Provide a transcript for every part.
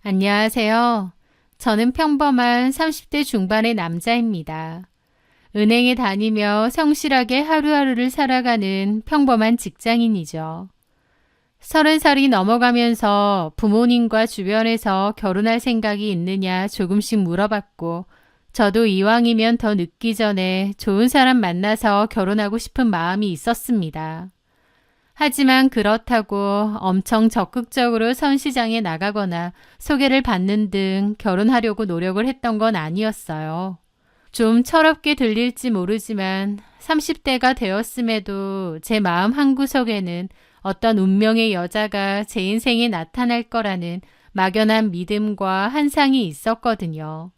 안녕하세요. 저는 평범한 30대 중반의 남자입니다. 은행에 다니며 성실하게 하루하루를 살아가는 평범한 직장인이죠. 30살이 넘어가면서 부모님과 주변에서 결혼할 생각이 있느냐 조금씩 물어봤고, 저도 이왕이면 더 늦기 전에 좋은 사람 만나서 결혼하고 싶은 마음이 있었습니다. 하지만 그렇다고 엄청 적극적으로 선시장에 나가거나 소개를 받는 등 결혼하려고 노력을 했던 건 아니었어요. 좀 철없게 들릴지 모르지만 30대가 되었음에도 제 마음 한구석에는 어떤 운명의 여자가 제 인생에 나타날 거라는 막연한 믿음과 환상이 있었거든요.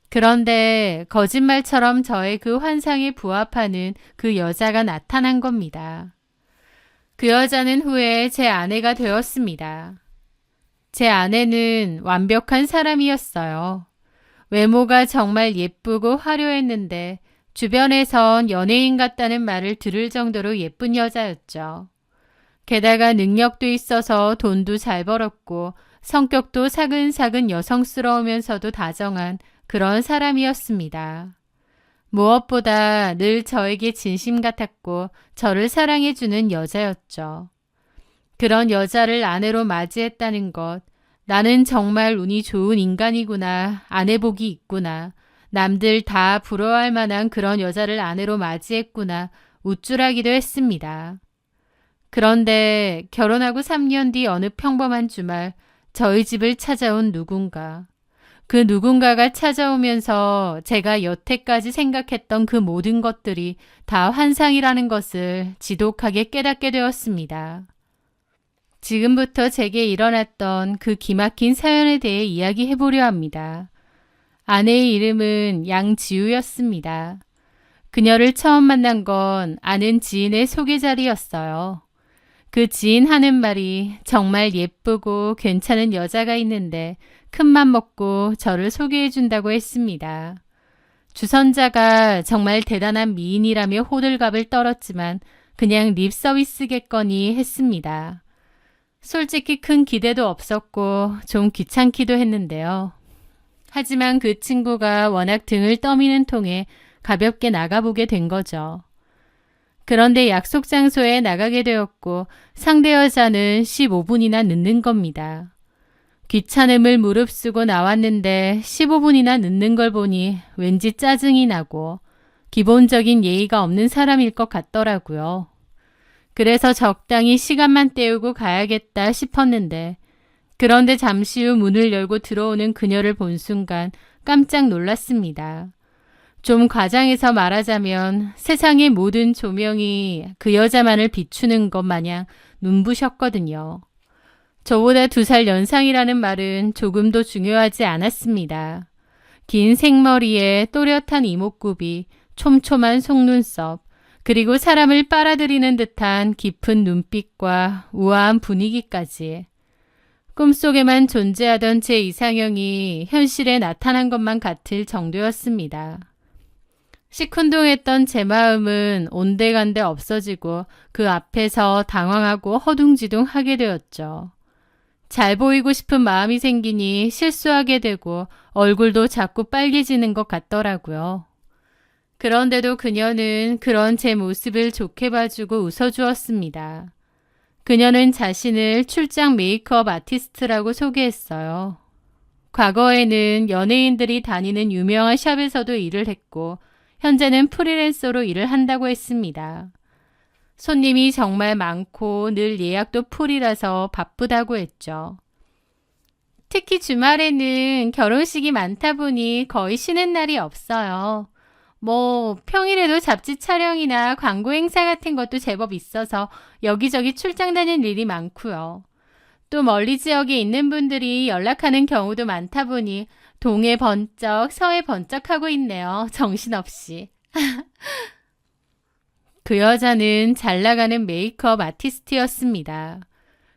그런데 거짓말처럼 저의 그 환상에 부합하는 그 여자가 나타난 겁니다. 그 여자는 후에 제 아내가 되었습니다. 제 아내는 완벽한 사람이었어요. 외모가 정말 예쁘고 화려했는데 주변에선 연예인 같다는 말을 들을 정도로 예쁜 여자였죠. 게다가 능력도 있어서 돈도 잘 벌었고 성격도 사근사근 여성스러우면서도 다정한 그런 사람이었습니다. 무엇보다 늘 저에게 진심 같았고 저를 사랑해주는 여자였죠. 그런 여자를 아내로 맞이했다는 것, 나는 정말 운이 좋은 인간이구나, 아내복이 있구나, 남들 다 부러워할 만한 그런 여자를 아내로 맞이했구나, 우쭐하기도 했습니다. 그런데 결혼하고 3년 뒤 어느 평범한 주말, 저희 집을 찾아온 누군가. 그 누군가가 찾아오면서 제가 여태까지 생각했던 그 모든 것들이 다 환상이라는 것을 지독하게 깨닫게 되었습니다. 지금부터 제게 일어났던 그 기막힌 사연에 대해 이야기해보려 합니다. 아내의 이름은 양지우였습니다. 그녀를 처음 만난 건 아는 지인의 소개 자리였어요. 그 지인 하는 말이 정말 예쁘고 괜찮은 여자가 있는데 큰맘 먹고 저를 소개해준다고 했습니다. 주선자가 정말 대단한 미인이라며 호들갑을 떨었지만 그냥 립 서비스겠거니 했습니다. 솔직히 큰 기대도 없었고 좀 귀찮기도 했는데요. 하지만 그 친구가 워낙 등을 떠미는 통에 가볍게 나가보게 된 거죠. 그런데 약속 장소에 나가게 되었고 상대 여자는 15분이나 늦는 겁니다. 귀찮음을 무릅쓰고 나왔는데 15분이나 늦는 걸 보니 왠지 짜증이 나고 기본적인 예의가 없는 사람일 것 같더라고요. 그래서 적당히 시간만 때우고 가야겠다 싶었는데, 그런데 잠시 후 문을 열고 들어오는 그녀를 본 순간 깜짝 놀랐습니다. 좀 과장해서 말하자면 세상의 모든 조명이 그 여자만을 비추는 것 마냥 눈부셨거든요. 저보다 2살 연상이라는 말은 조금도 중요하지 않았습니다. 긴 생머리에 또렷한 이목구비, 촘촘한 속눈썹, 그리고 사람을 빨아들이는 듯한 깊은 눈빛과 우아한 분위기까지. 꿈속에만 존재하던 제 이상형이 현실에 나타난 것만 같을 정도였습니다. 시큰둥했던 제 마음은 온데간데 없어지고 그 앞에서 당황하고 허둥지둥하게 되었죠. 잘 보이고 싶은 마음이 생기니 실수하게 되고 얼굴도 자꾸 빨개지는 것 같더라고요. 그런데도 그녀는 그런 제 모습을 좋게 봐주고 웃어주었습니다. 그녀는 자신을 출장 메이크업 아티스트라고 소개했어요. 과거에는 연예인들이 다니는 유명한 샵에서도 일을 했고 현재는 프리랜서로 일을 한다고 했습니다. 손님이 정말 많고 늘 예약도 풀이라서 바쁘다고 했죠. 특히 주말에는 결혼식이 많다 보니 거의 쉬는 날이 없어요. 평일에도 잡지 촬영이나 광고 행사 같은 것도 제법 있어서 여기저기 출장 다닐 일이 많고요. 또 멀리 지역에 있는 분들이 연락하는 경우도 많다 보니 동해 번쩍 서해 번쩍 하고 있네요. 정신없이. 그 여자는 잘 나가는 메이크업 아티스트였습니다.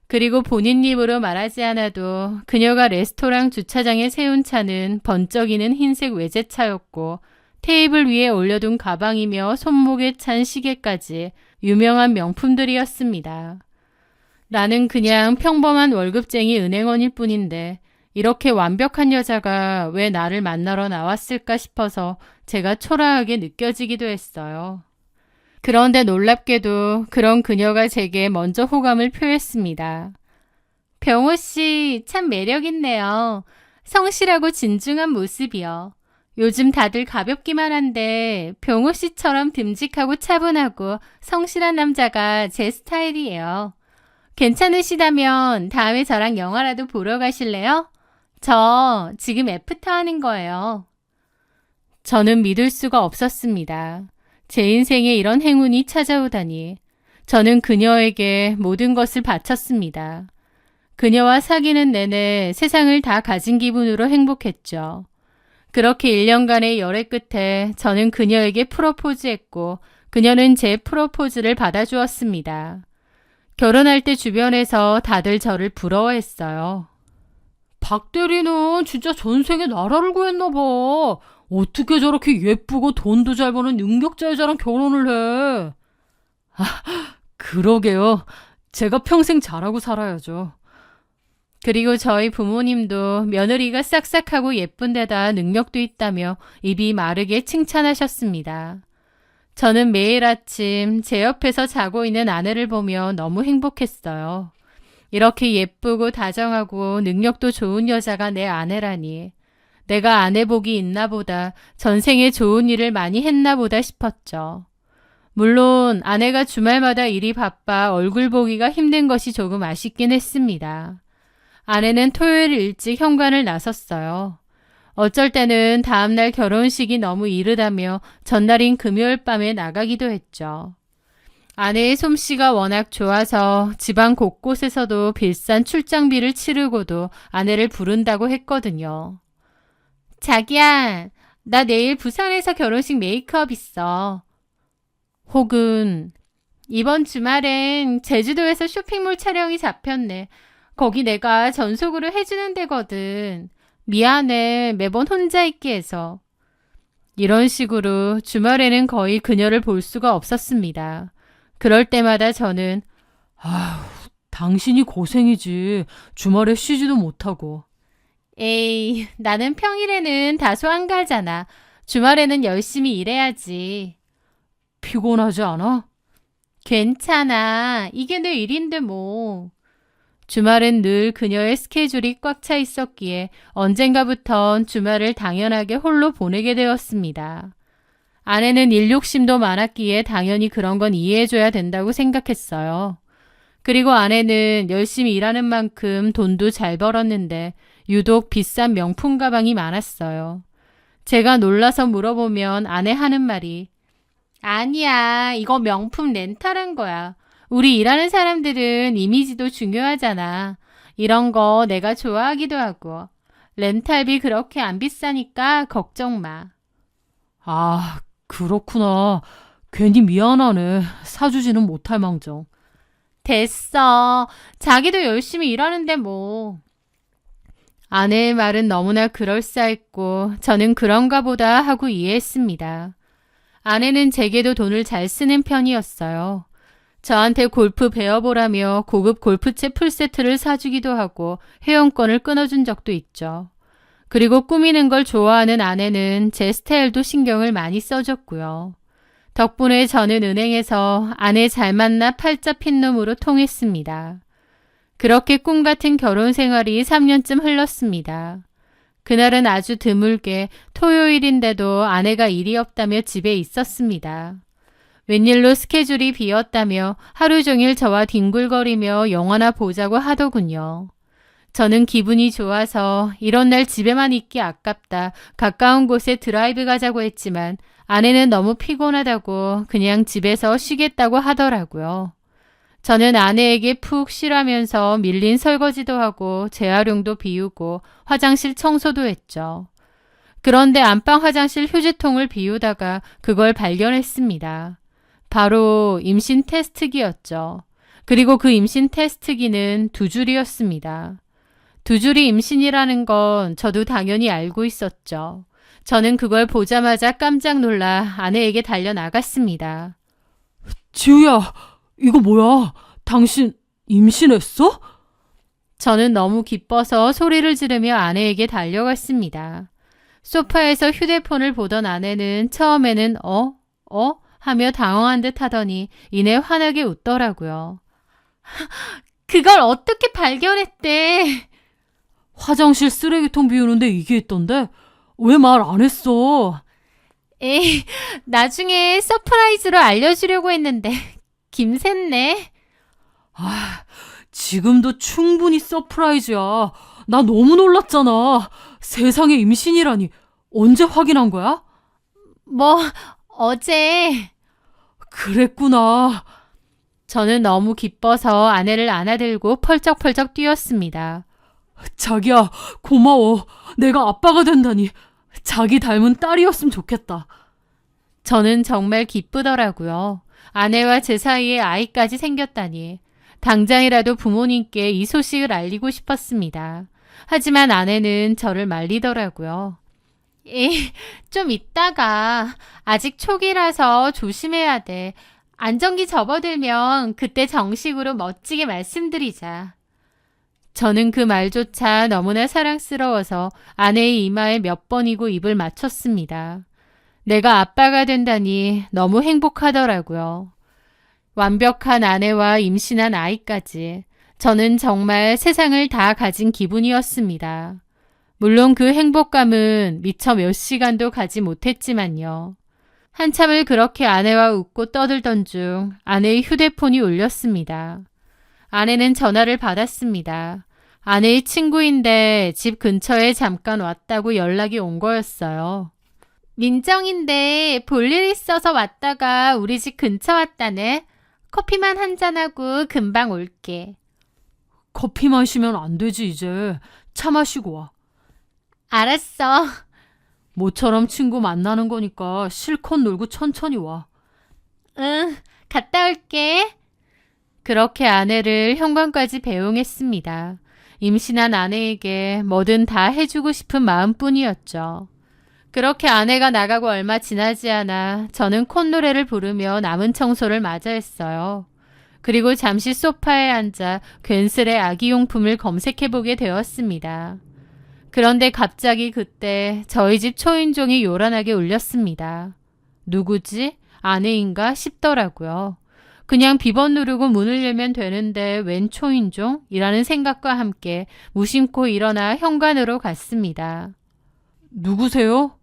그리고 본인 입으로 말하지 않아도 그녀가 레스토랑 주차장에 세운 차는 번쩍이는 흰색 외제차였고 테이블 위에 올려둔 가방이며 손목에 찬 시계까지 유명한 명품들이었습니다. 나는 그냥 평범한 월급쟁이 은행원일 뿐인데 이렇게 완벽한 여자가 왜 나를 만나러 나왔을까 싶어서 제가 초라하게 느껴지기도 했어요. 그런데 놀랍게도 그런 그녀가 제게 먼저 호감을 표했습니다. 병호 씨 참 매력 있네요. 성실하고 진중한 모습이요. 요즘 다들 가볍기만 한데 병호 씨처럼 듬직하고 차분하고 성실한 남자가 제 스타일이에요. 괜찮으시다면 다음에 저랑 영화라도 보러 가실래요? 저 지금 애프터 하는 거예요. 저는 믿을 수가 없었습니다. 제 인생에 이런 행운이 찾아오다니. 저는 그녀에게 모든 것을 바쳤습니다. 그녀와 사귀는 내내 세상을 다 가진 기분으로 행복했죠. 그렇게 1년간의 열애 끝에 저는 그녀에게 프로포즈했고 그녀는 제 프로포즈를 받아주었습니다. 결혼할 때 주변에서 다들 저를 부러워했어요. 박 대리는 진짜 전생에 나라를 구했나 봐. 어떻게 저렇게 예쁘고 돈도 잘 버는 능력자 여자랑 결혼을 해. 그러게요. 제가 평생 잘하고 살아야죠. 그리고 저희 부모님도 며느리가 싹싹하고 예쁜 데다 능력도 있다며 입이 마르게 칭찬하셨습니다. 저는 매일 아침 제 옆에서 자고 있는 아내를 보며 너무 행복했어요. 이렇게 예쁘고 다정하고 능력도 좋은 여자가 내 아내라니. 내가 아내 복이 있나 보다, 전생에 좋은 일을 많이 했나 보다 싶었죠. 물론 아내가 주말마다 일이 바빠 얼굴 보기가 힘든 것이 조금 아쉽긴 했습니다. 아내는 토요일 일찍 현관을 나섰어요. 어쩔 때는 다음날 결혼식이 너무 이르다며 전날인 금요일 밤에 나가기도 했죠. 아내의 솜씨가 워낙 좋아서 집안 곳곳에서도 비싼 출장비를 치르고도 아내를 부른다고 했거든요. 자기야, 나 내일 부산에서 결혼식 메이크업 있어. 혹은 이번 주말엔 제주도에서 쇼핑몰 촬영이 잡혔네. 거기 내가 전속으로 해주는 데거든. 미안해. 매번 혼자 있게 해서. 이런 식으로 주말에는 거의 그녀를 볼 수가 없었습니다. 그럴 때마다 저는 당신이 고생이지. 주말에 쉬지도 못하고. 에이, 나는 평일에는 다소 한가하잖아. 주말에는 열심히 일해야지. 피곤하지 않아? 괜찮아. 이게 내 일인데 뭐. 주말엔 늘 그녀의 스케줄이 꽉 차 있었기에 언젠가부턴 주말을 당연하게 홀로 보내게 되었습니다. 아내는 일 욕심도 많았기에 당연히 그런 건 이해해줘야 된다고 생각했어요. 그리고 아내는 열심히 일하는 만큼 돈도 잘 벌었는데 유독 비싼 명품 가방이 많았어요. 제가 놀라서 물어보면 아내 하는 말이 아니야, 이거 명품 렌탈한 거야. 우리 일하는 사람들은 이미지도 중요하잖아. 이런 거 내가 좋아하기도 하고. 렌탈비 그렇게 안 비싸니까 걱정 마. 아, 그렇구나. 괜히 미안하네. 사주지는 못할 망정. 됐어. 자기도 열심히 일하는데 뭐. 아내의 말은 너무나 그럴싸했고 저는 그런가 보다 하고 이해했습니다. 아내는 제게도 돈을 잘 쓰는 편이었어요. 저한테 골프 배워보라며 고급 골프채 풀세트를 사주기도 하고 회원권을 끊어준 적도 있죠. 그리고 꾸미는 걸 좋아하는 아내는 제 스타일도 신경을 많이 써줬고요. 덕분에 저는 은행에서 아내 잘 만나 팔자 핀 놈으로 통했습니다. 그렇게 꿈같은 결혼 생활이 3년쯤 흘렀습니다. 그날은 아주 드물게 토요일인데도 아내가 일이 없다며 집에 있었습니다. 웬일로 스케줄이 비었다며 하루 종일 저와 뒹굴거리며 영화나 보자고 하더군요. 저는 기분이 좋아서 이런 날 집에만 있기 아깝다 가까운 곳에 드라이브 가자고 했지만 아내는 너무 피곤하다고 그냥 집에서 쉬겠다고 하더라고요. 저는 아내에게 푹 쉬라면서 밀린 설거지도 하고 재활용도 비우고 화장실 청소도 했죠. 그런데 안방 화장실 휴지통을 비우다가 그걸 발견했습니다. 바로 임신 테스트기였죠. 그리고 그 임신 테스트기는 2줄이었습니다. 2줄이 임신이라는 건 저도 당연히 알고 있었죠. 저는 그걸 보자마자 깜짝 놀라 아내에게 달려나갔습니다. 지우야, 이거 뭐야? 당신 임신했어? 저는 너무 기뻐서 소리를 지르며 아내에게 달려갔습니다. 소파에서 휴대폰을 보던 아내는 처음에는 하며 당황한 듯 하더니 이내 환하게 웃더라고요. 그걸 어떻게 발견했대? 화장실 쓰레기통 비우는데 이게 있던데? 왜 말 안 했어? 에이, 나중에 서프라이즈로 알려주려고 했는데 김샜네. 지금도 충분히 서프라이즈야. 나 너무 놀랐잖아. 세상에 임신이라니. 언제 확인한 거야? 뭐 어제. 그랬구나. 저는 너무 기뻐서 아내를 안아들고 펄쩍펄쩍 뛰었습니다. 자기야, 고마워. 내가 아빠가 된다니. 자기 닮은 딸이었으면 좋겠다. 저는 정말 기쁘더라고요. 아내와 제 사이에 아이까지 생겼다니. 당장이라도 부모님께 이 소식을 알리고 싶었습니다. 하지만 아내는 저를 말리더라고요. 좀 이따가. 아직 초기라서 조심해야 돼. 안정기 접어들면 그때 정식으로 멋지게 말씀드리자. 저는 그 말조차 너무나 사랑스러워서 아내의 이마에 몇 번이고 입을 맞췄습니다. 내가 아빠가 된다니 너무 행복하더라고요. 완벽한 아내와 임신한 아이까지. 저는 정말 세상을 다 가진 기분이었습니다. 물론 그 행복감은 미처 몇 시간도 가지 못했지만요. 한참을 그렇게 아내와 웃고 떠들던 중 아내의 휴대폰이 울렸습니다. 아내는 전화를 받았습니다. 아내의 친구인데 집 근처에 잠깐 왔다고 연락이 온 거였어요. 민정인데 볼일 있어서 왔다가 우리 집 근처 왔다네. 커피만 한잔하고 금방 올게. 커피 마시면 안 되지 이제. 차 마시고 와. 알았어. 모처럼 친구 만나는 거니까 실컷 놀고 천천히 와. 응, 갔다 올게. 그렇게 아내를 현관까지 배웅했습니다. 임신한 아내에게 뭐든 다 해주고 싶은 마음뿐이었죠. 그렇게 아내가 나가고 얼마 지나지 않아 저는 콧노래를 부르며 남은 청소를 마저 했어요. 그리고 잠시 소파에 앉아 괜스레 아기용품을 검색해보게 되었습니다. 그런데 갑자기 그때 저희 집 초인종이 요란하게 울렸습니다. 누구지? 아내인가 싶더라고요. 그냥 비번 누르고 문을 열면 되는데 웬 초인종? 이라는 생각과 함께 무심코 일어나 현관으로 갔습니다. 누구세요?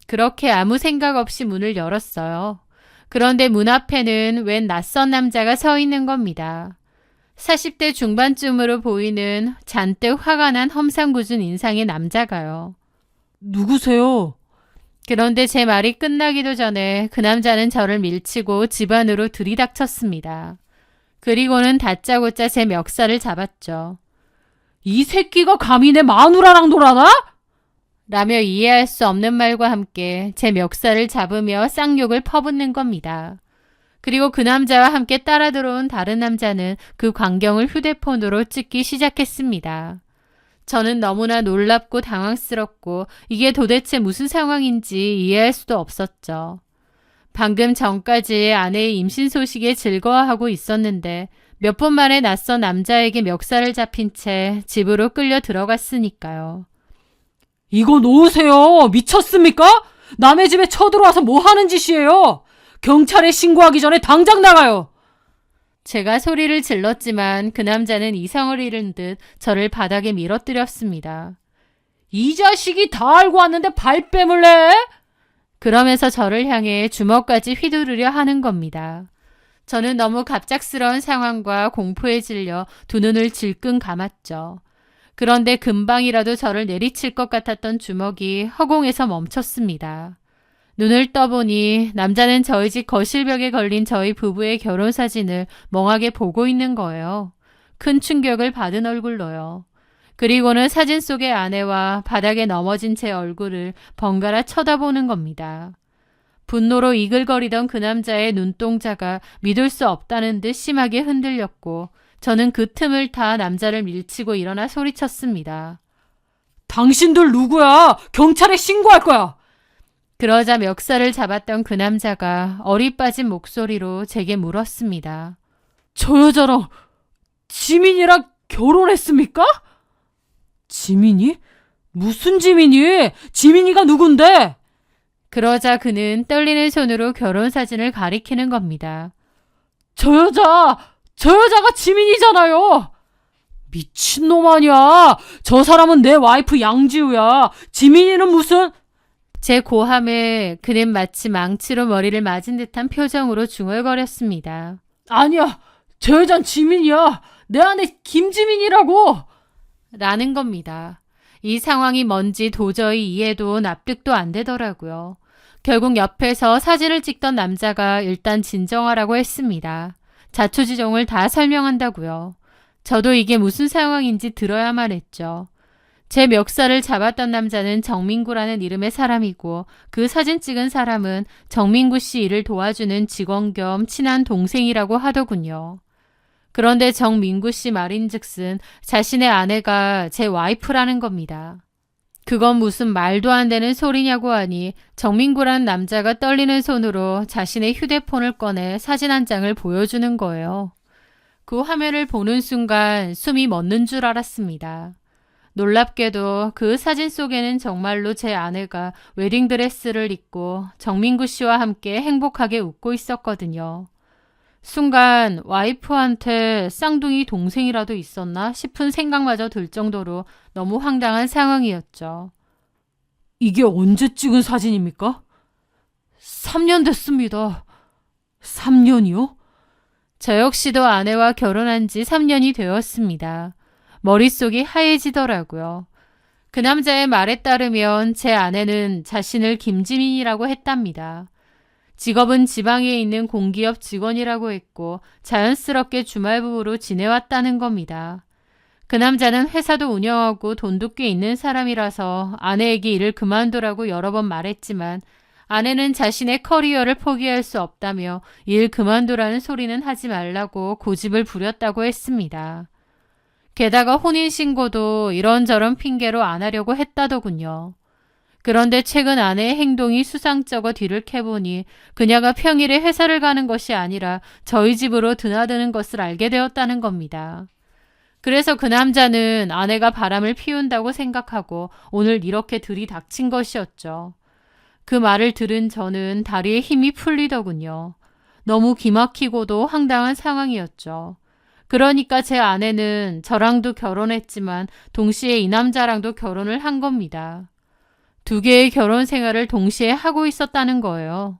그렇게 아무 생각 없이 문을 열었어요. 그런데 문 앞에는 웬 낯선 남자가 서 있는 겁니다. 40대 중반쯤으로 보이는 잔뜩 화가 난 험상궂은 인상의 남자가요. 누구세요? 그런데 제 말이 끝나기도 전에 그 남자는 저를 밀치고 집 안으로 들이닥쳤습니다. 그리고는 다짜고짜 제 멱살을 잡았죠. 이 새끼가 감히 내 마누라랑 놀아나? 라며 이해할 수 없는 말과 함께 제 멱살을 잡으며 쌍욕을 퍼붓는 겁니다. 그리고 그 남자와 함께 따라 들어온 다른 남자는 그 광경을 휴대폰으로 찍기 시작했습니다. 저는 너무나 놀랍고 당황스럽고 이게 도대체 무슨 상황인지 이해할 수도 없었죠. 방금 전까지 아내의 임신 소식에 즐거워하고 있었는데 몇 분 만에 낯선 남자에게 멱살을 잡힌 채 집으로 끌려 들어갔으니까요. 이거 놓으세요. 미쳤습니까? 남의 집에 쳐들어와서 뭐 하는 짓이에요? 경찰에 신고하기 전에 당장 나가요. 제가 소리를 질렀지만 그 남자는 이성을 잃은 듯 저를 바닥에 밀어뜨렸습니다. 이 자식이 다 알고 왔는데 발뺌을 해? 그러면서 저를 향해 주먹까지 휘두르려 하는 겁니다. 저는 너무 갑작스러운 상황과 공포에 질려 두 눈을 질끈 감았죠. 그런데 금방이라도 저를 내리칠 것 같았던 주먹이 허공에서 멈췄습니다. 눈을 떠보니 남자는 저희 집 거실벽에 걸린 저희 부부의 결혼사진을 멍하게 보고 있는 거예요. 큰 충격을 받은 얼굴로요. 그리고는 사진 속의 아내와 바닥에 넘어진 제 얼굴을 번갈아 쳐다보는 겁니다. 분노로 이글거리던 그 남자의 눈동자가 믿을 수 없다는 듯 심하게 흔들렸고 저는 그 틈을 타 남자를 밀치고 일어나 소리쳤습니다. 당신들 누구야? 경찰에 신고할 거야. 그러자 멱살을 잡았던 그 남자가 어리 빠진 목소리로 제게 물었습니다. 저 여자랑 지민이랑 결혼했습니까? 지민이? 무슨 지민이? 지민이가 누군데? 그러자 그는 떨리는 손으로 결혼 사진을 가리키는 겁니다. 저 여자가 지민이잖아요. 미친놈 아니야. 저 사람은 내 와이프 양지우야. 지민이는 무슨... 제 고함에 그는 마치 망치로 머리를 맞은 듯한 표정으로 중얼거렸습니다. 아니야. 저 여잔 지민이야. 내 아내 김지민이라고. 라는 겁니다. 이 상황이 뭔지 도저히 이해도 납득도 안 되더라고요. 결국 옆에서 사진을 찍던 남자가 일단 진정하라고 했습니다. 자초지종을 다 설명한다고요. 저도 이게 무슨 상황인지 들어야만 했죠. 제 멱살을 잡았던 남자는 정민구라는 이름의 사람이고 그 사진 찍은 사람은 정민구 씨 일을 도와주는 직원 겸 친한 동생이라고 하더군요. 그런데 정민구 씨 말인즉슨 자신의 아내가 제 와이프라는 겁니다. 그건 무슨 말도 안 되는 소리냐고 하니 정민구라는 남자가 떨리는 손으로 자신의 휴대폰을 꺼내 사진 한 장을 보여주는 거예요. 그 화면을 보는 순간 숨이 멎는 줄 알았습니다. 놀랍게도 그 사진 속에는 정말로 제 아내가 웨딩드레스를 입고 정민구 씨와 함께 행복하게 웃고 있었거든요. 순간 와이프한테 쌍둥이 동생이라도 있었나 싶은 생각마저 들 정도로 너무 황당한 상황이었죠. 이게 언제 찍은 사진입니까? 3년 됐습니다. 3년이요? 저 역시도 아내와 결혼한 지 3년이 되었습니다. 머릿속이 하얘지더라고요. 그 남자의 말에 따르면 제 아내는 자신을 김지민이라고 했답니다. 직업은 지방에 있는 공기업 직원이라고 했고 자연스럽게 주말부부로 지내왔다는 겁니다. 그 남자는 회사도 운영하고 돈도 꽤 있는 사람이라서 아내에게 일을 그만두라고 여러 번 말했지만 아내는 자신의 커리어를 포기할 수 없다며 일 그만두라는 소리는 하지 말라고 고집을 부렸다고 했습니다. 게다가 혼인신고도 이런저런 핑계로 안 하려고 했다더군요. 그런데 최근 아내의 행동이 수상쩍어 뒤를 캐보니 그녀가 평일에 회사를 가는 것이 아니라 저희 집으로 드나드는 것을 알게 되었다는 겁니다. 그래서 그 남자는 아내가 바람을 피운다고 생각하고 오늘 이렇게 들이닥친 것이었죠. 그 말을 들은 저는 다리에 힘이 풀리더군요. 너무 기막히고도 황당한 상황이었죠. 그러니까 제 아내는 저랑도 결혼했지만 동시에 이 남자랑도 결혼을 한 겁니다. 두 개의 결혼 생활을 동시에 하고 있었다는 거예요.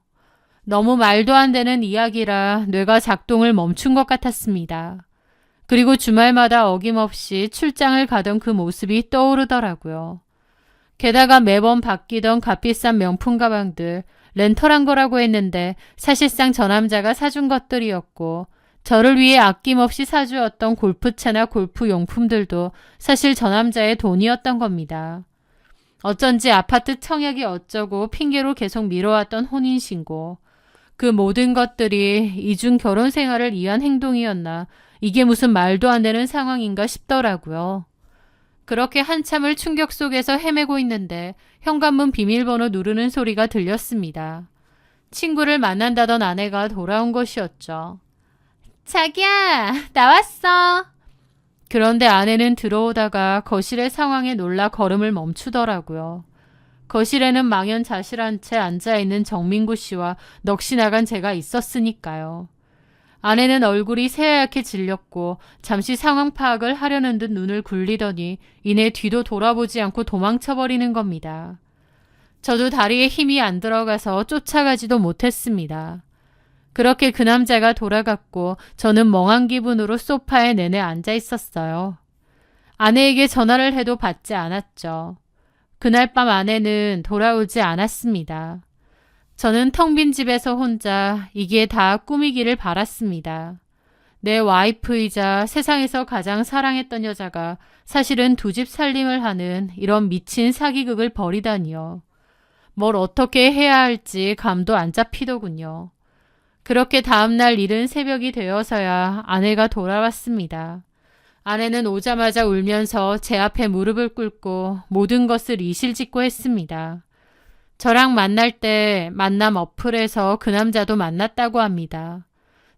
너무 말도 안 되는 이야기라 뇌가 작동을 멈춘 것 같았습니다. 그리고 주말마다 어김없이 출장을 가던 그 모습이 떠오르더라고요. 게다가 매번 바뀌던 값비싼 명품 가방들, 렌털한 거라고 했는데 사실상 저 남자가 사준 것들이었고 저를 위해 아낌없이 사주었던 골프채나 골프 용품들도 사실 저 남자의 돈이었던 겁니다. 어쩐지 아파트 청약이 어쩌고 핑계로 계속 미뤄왔던 혼인신고. 그 모든 것들이 이중 결혼 생활을 위한 행동이었나 이게 무슨 말도 안 되는 상황인가 싶더라고요. 그렇게 한참을 충격 속에서 헤매고 있는데 현관문 비밀번호 누르는 소리가 들렸습니다. 친구를 만난다던 아내가 돌아온 것이었죠. 자기야, 나왔어. 그런데 아내는 들어오다가 거실의 상황에 놀라 걸음을 멈추더라고요. 거실에는 망연자실한 채 앉아있는 정민구 씨와 넋이 나간 제가 있었으니까요. 아내는 얼굴이 새하얗게 질렸고 잠시 상황 파악을 하려는 듯 눈을 굴리더니 이내 뒤도 돌아보지 않고 도망쳐버리는 겁니다. 저도 다리에 힘이 안 들어가서 쫓아가지도 못했습니다. 그렇게 그 남자가 돌아갔고 저는 멍한 기분으로 소파에 내내 앉아 있었어요. 아내에게 전화를 해도 받지 않았죠. 그날 밤 아내는 돌아오지 않았습니다. 저는 텅 빈 집에서 혼자 이게 다 꿈이기를 바랐습니다. 내 와이프이자 세상에서 가장 사랑했던 여자가 사실은 두 집 살림을 하는 이런 미친 사기극을 벌이다니요. 뭘 어떻게 해야 할지 감도 안 잡히더군요. 그렇게 다음날 이른 새벽이 되어서야 아내가 돌아왔습니다. 아내는 오자마자 울면서 제 앞에 무릎을 꿇고 모든 것을 이실직고 했습니다. 저랑 만날 때 만남 어플에서 그 남자도 만났다고 합니다.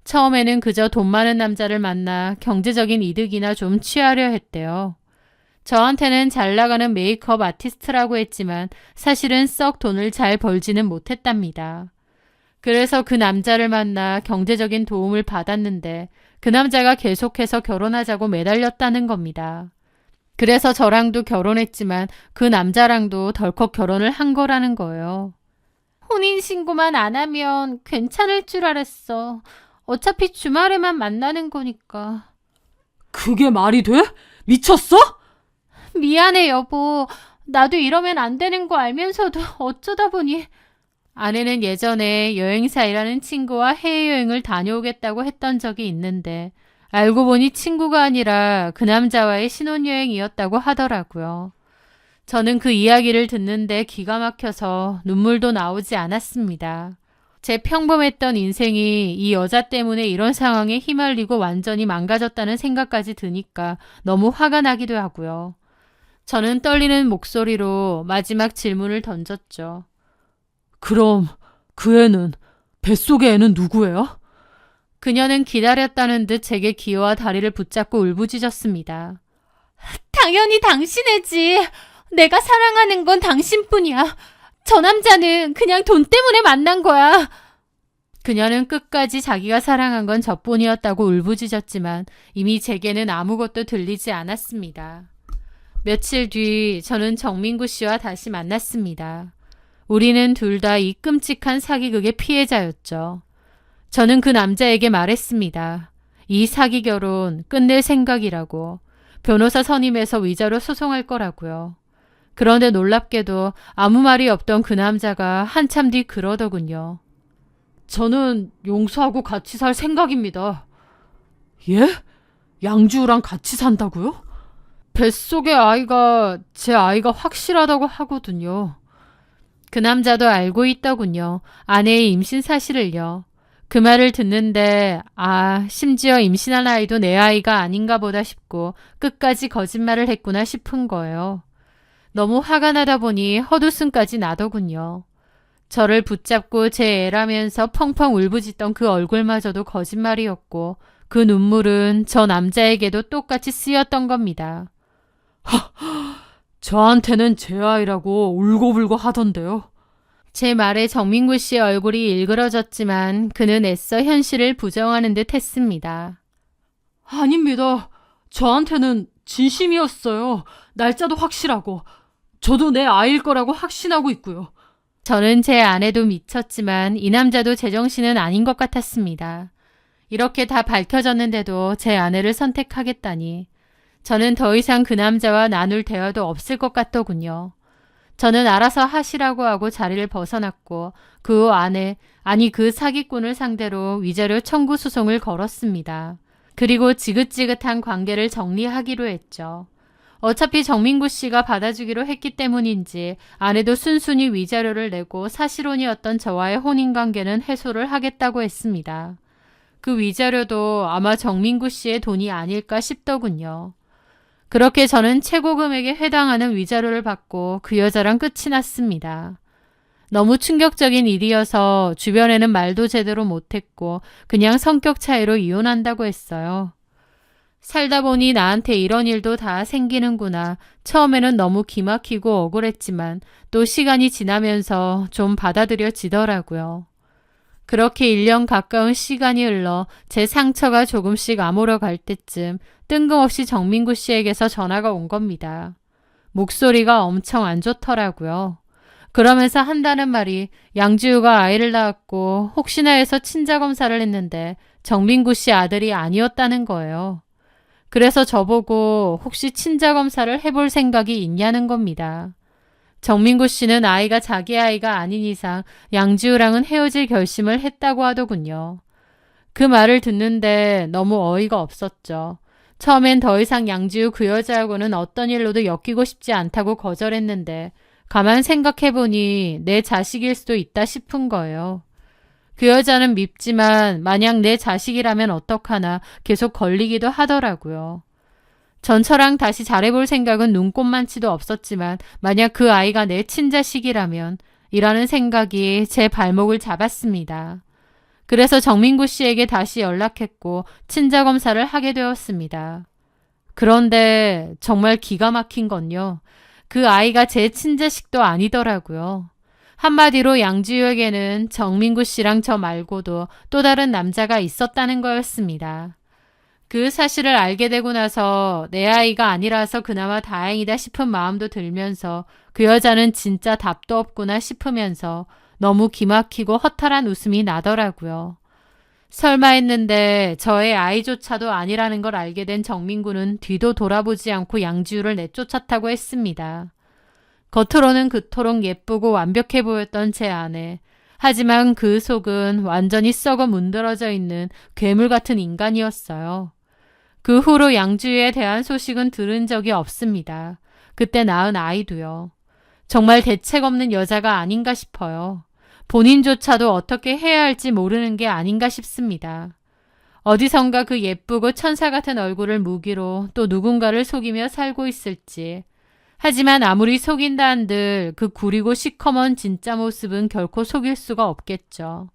처음에는 그저 돈 많은 남자를 만나 경제적인 이득이나 좀 취하려 했대요. 저한테는 잘 나가는 메이크업 아티스트라고 했지만 사실은 썩 돈을 잘 벌지는 못했답니다. 그래서 그 남자를 만나 경제적인 도움을 받았는데 그 남자가 계속해서 결혼하자고 매달렸다는 겁니다. 그래서 저랑도 결혼했지만 그 남자랑도 덜컥 결혼을 한 거라는 거예요. 혼인신고만 안 하면 괜찮을 줄 알았어. 어차피 주말에만 만나는 거니까. 그게 말이 돼? 미쳤어? 미안해 여보. 나도 이러면 안 되는 거 알면서도 어쩌다 보니. 아내는 예전에 여행사 일하는 친구와 해외여행을 다녀오겠다고 했던 적이 있는데 알고 보니 친구가 아니라 그 남자와의 신혼여행이었다고 하더라고요. 저는 그 이야기를 듣는데 기가 막혀서 눈물도 나오지 않았습니다. 제 평범했던 인생이 이 여자 때문에 이런 상황에 휘말리고 완전히 망가졌다는 생각까지 드니까 너무 화가 나기도 하고요. 저는 떨리는 목소리로 마지막 질문을 던졌죠. 그럼 그 애는, 뱃속의 애는 누구예요? 그녀는 기다렸다는 듯 제게 기어와 다리를 붙잡고 울부짖었습니다. 당연히 당신애지. 내가 사랑하는 건 당신뿐이야. 저 남자는 그냥 돈 때문에 만난 거야. 그녀는 끝까지 자기가 사랑한 건 저뿐이었다고 울부짖었지만 이미 제게는 아무것도 들리지 않았습니다. 며칠 뒤 저는 정민구 씨와 다시 만났습니다. 우리는 둘 다 이 끔찍한 사기극의 피해자였죠. 저는 그 남자에게 말했습니다. 이 사기 결혼 끝낼 생각이라고. 변호사 선임해서 위자료 소송할 거라고요. 그런데 놀랍게도 아무 말이 없던 그 남자가 한참 뒤 그러더군요. 저는 용수하고 같이 살 생각입니다. 예? 양주우랑 같이 산다고요? 뱃속의 아이가 제 아이가 확실하다고 하거든요. 그 남자도 알고 있더군요. 아내의 임신 사실을요. 그 말을 듣는데 심지어 임신한 아이도 내 아이가 아닌가 보다 싶고 끝까지 거짓말을 했구나 싶은 거예요. 너무 화가 나다 보니 헛웃음까지 나더군요. 저를 붙잡고 제 애라면서 펑펑 울부짖던 그 얼굴마저도 거짓말이었고 그 눈물은 저 남자에게도 똑같이 쓰였던 겁니다. 저한테는 제 아이라고 울고불고 하던데요. 제 말에 정민구 씨의 얼굴이 일그러졌지만 그는 애써 현실을 부정하는 듯 했습니다. 아닙니다. 저한테는 진심이었어요. 날짜도 확실하고. 저도 내 아이일 거라고 확신하고 있고요. 저는 제 아내도 미쳤지만 이 남자도 제정신은 아닌 것 같았습니다. 이렇게 다 밝혀졌는데도 제 아내를 선택하겠다니. 저는 더 이상 그 남자와 나눌 대화도 없을 것 같더군요. 저는 알아서 하시라고 하고 자리를 벗어났고 그 그 사기꾼을 상대로 위자료 청구 소송을 걸었습니다. 그리고 지긋지긋한 관계를 정리하기로 했죠. 어차피 정민구 씨가 받아주기로 했기 때문인지 아내도 순순히 위자료를 내고 사실혼이었던 저와의 혼인관계는 해소를 하겠다고 했습니다. 그 위자료도 아마 정민구 씨의 돈이 아닐까 싶더군요. 그렇게 저는 최고 금액에 해당하는 위자료를 받고 그 여자랑 끝이 났습니다. 너무 충격적인 일이어서 주변에는 말도 제대로 못했고 그냥 성격 차이로 이혼한다고 했어요. 살다 보니 나한테 이런 일도 다 생기는구나. 처음에는 너무 기막히고 억울했지만 또 시간이 지나면서 좀 받아들여지더라고요. 그렇게 1년 가까운 시간이 흘러 제 상처가 조금씩 아물어 갈 때쯤 뜬금없이 정민구 씨에게서 전화가 온 겁니다. 목소리가 엄청 안 좋더라고요. 그러면서 한다는 말이 양지우가 아이를 낳았고 혹시나 해서 친자검사를 했는데 정민구 씨 아들이 아니었다는 거예요. 그래서 저보고 혹시 친자검사를 해볼 생각이 있냐는 겁니다. 정민구 씨는 아이가 자기 아이가 아닌 이상 양지우랑은 헤어질 결심을 했다고 하더군요. 그 말을 듣는데 너무 어이가 없었죠. 처음엔 더 이상 양지우 그 여자하고는 어떤 일로도 엮이고 싶지 않다고 거절했는데 가만 생각해보니 내 자식일 수도 있다 싶은 거예요. 그 여자는 밉지만 만약 내 자식이라면 어떡하나 계속 걸리기도 하더라고요. 전처랑 다시 잘해볼 생각은 눈꼽만치도 없었지만 만약 그 아이가 내 친자식이라면 이라는 생각이 제 발목을 잡았습니다. 그래서 정민구 씨에게 다시 연락했고 친자검사를 하게 되었습니다. 그런데 정말 기가 막힌 건요. 그 아이가 제 친자식도 아니더라고요. 한마디로 양지우에게는 정민구 씨랑 저 말고도 또 다른 남자가 있었다는 거였습니다. 그 사실을 알게 되고 나서 내 아이가 아니라서 그나마 다행이다 싶은 마음도 들면서 그 여자는 진짜 답도 없구나 싶으면서 너무 기막히고 허탈한 웃음이 나더라고요. 설마 했는데 저의 아이조차도 아니라는 걸 알게 된 정민구는 뒤도 돌아보지 않고 양지우를 내쫓았다고 했습니다. 겉으로는 그토록 예쁘고 완벽해 보였던 제 아내. 하지만 그 속은 완전히 썩어 문드러져 있는 괴물 같은 인간이었어요. 그 후로 양주에 대한 소식은 들은 적이 없습니다. 그때 낳은 아이도요. 정말 대책 없는 여자가 아닌가 싶어요. 본인조차도 어떻게 해야 할지 모르는 게 아닌가 싶습니다. 어디선가 그 예쁘고 천사 같은 얼굴을 무기로 또 누군가를 속이며 살고 있을지. 하지만 아무리 속인다 한들 그 구리고 시커먼 진짜 모습은 결코 속일 수가 없겠죠.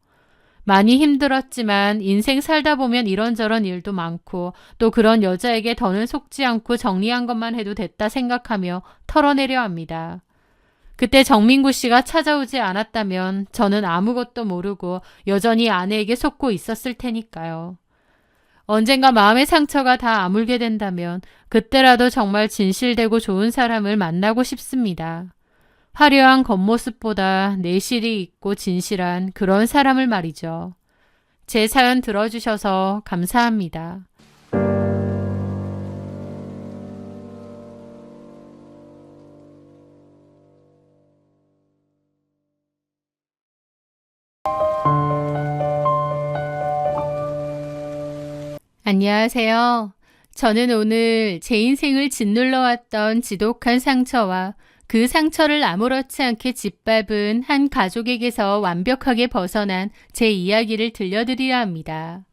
많이 힘들었지만 인생 살다 보면 이런저런 일도 많고 또 그런 여자에게 더는 속지 않고 정리한 것만 해도 됐다 생각하며 털어내려 합니다. 그때 정민구 씨가 찾아오지 않았다면 저는 아무것도 모르고 여전히 아내에게 속고 있었을 테니까요. 언젠가 마음의 상처가 다 아물게 된다면 그때라도 정말 진실되고 좋은 사람을 만나고 싶습니다. 화려한 겉모습보다 내실이 있고 진실한 그런 사람을 말이죠. 제 사연 들어주셔서 감사합니다. 안녕하세요. 저는 오늘 제 인생을 짓눌러 왔던 지독한 상처와 그 상처를 아무렇지 않게 짓밟은 한 가족에게서 완벽하게 벗어난 제 이야기를 들려드리려 합니다.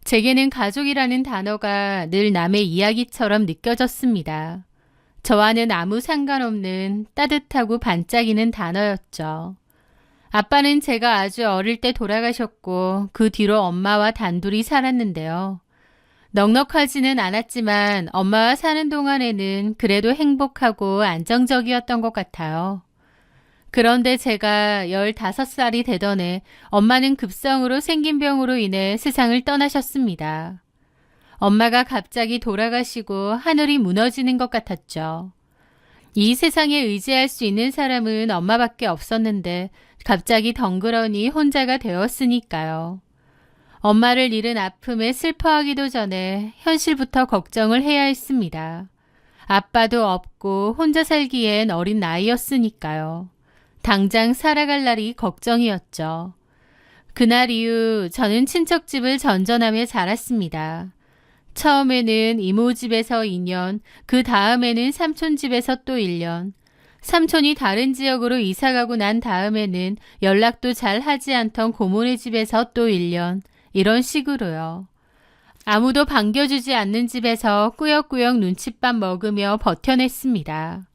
제게는 가족이라는 단어가 늘 남의 이야기처럼 느껴졌습니다. 저와는 아무 상관없는 따뜻하고 반짝이는 단어였죠. 아빠는 제가 아주 어릴 때 돌아가셨고 그 뒤로 엄마와 단둘이 살았는데요. 넉넉하지는 않았지만 엄마와 사는 동안에는 그래도 행복하고 안정적이었던 것 같아요. 그런데 제가 15살이 되던 해 엄마는 급성으로 생긴 병으로 인해 세상을 떠나셨습니다. 엄마가 갑자기 돌아가시고 하늘이 무너지는 것 같았죠. 이 세상에 의지할 수 있는 사람은 엄마밖에 없었는데 갑자기 덩그러니 혼자가 되었으니까요. 엄마를 잃은 아픔에 슬퍼하기도 전에 현실부터 걱정을 해야 했습니다. 아빠도 없고 혼자 살기엔 어린 나이였으니까요. 당장 살아갈 날이 걱정이었죠. 그날 이후 저는 친척집을 전전하며 자랐습니다. 처음에는 이모 집에서 2년, 그 다음에는 삼촌 집에서 또 1년, 삼촌이 다른 지역으로 이사가고 난 다음에는 연락도 잘 하지 않던 고모네 집에서 또 1년, 이런 식으로요. 아무도 반겨주지 않는 집에서 꾸역꾸역 눈칫밥 먹으며 버텨냈습니다.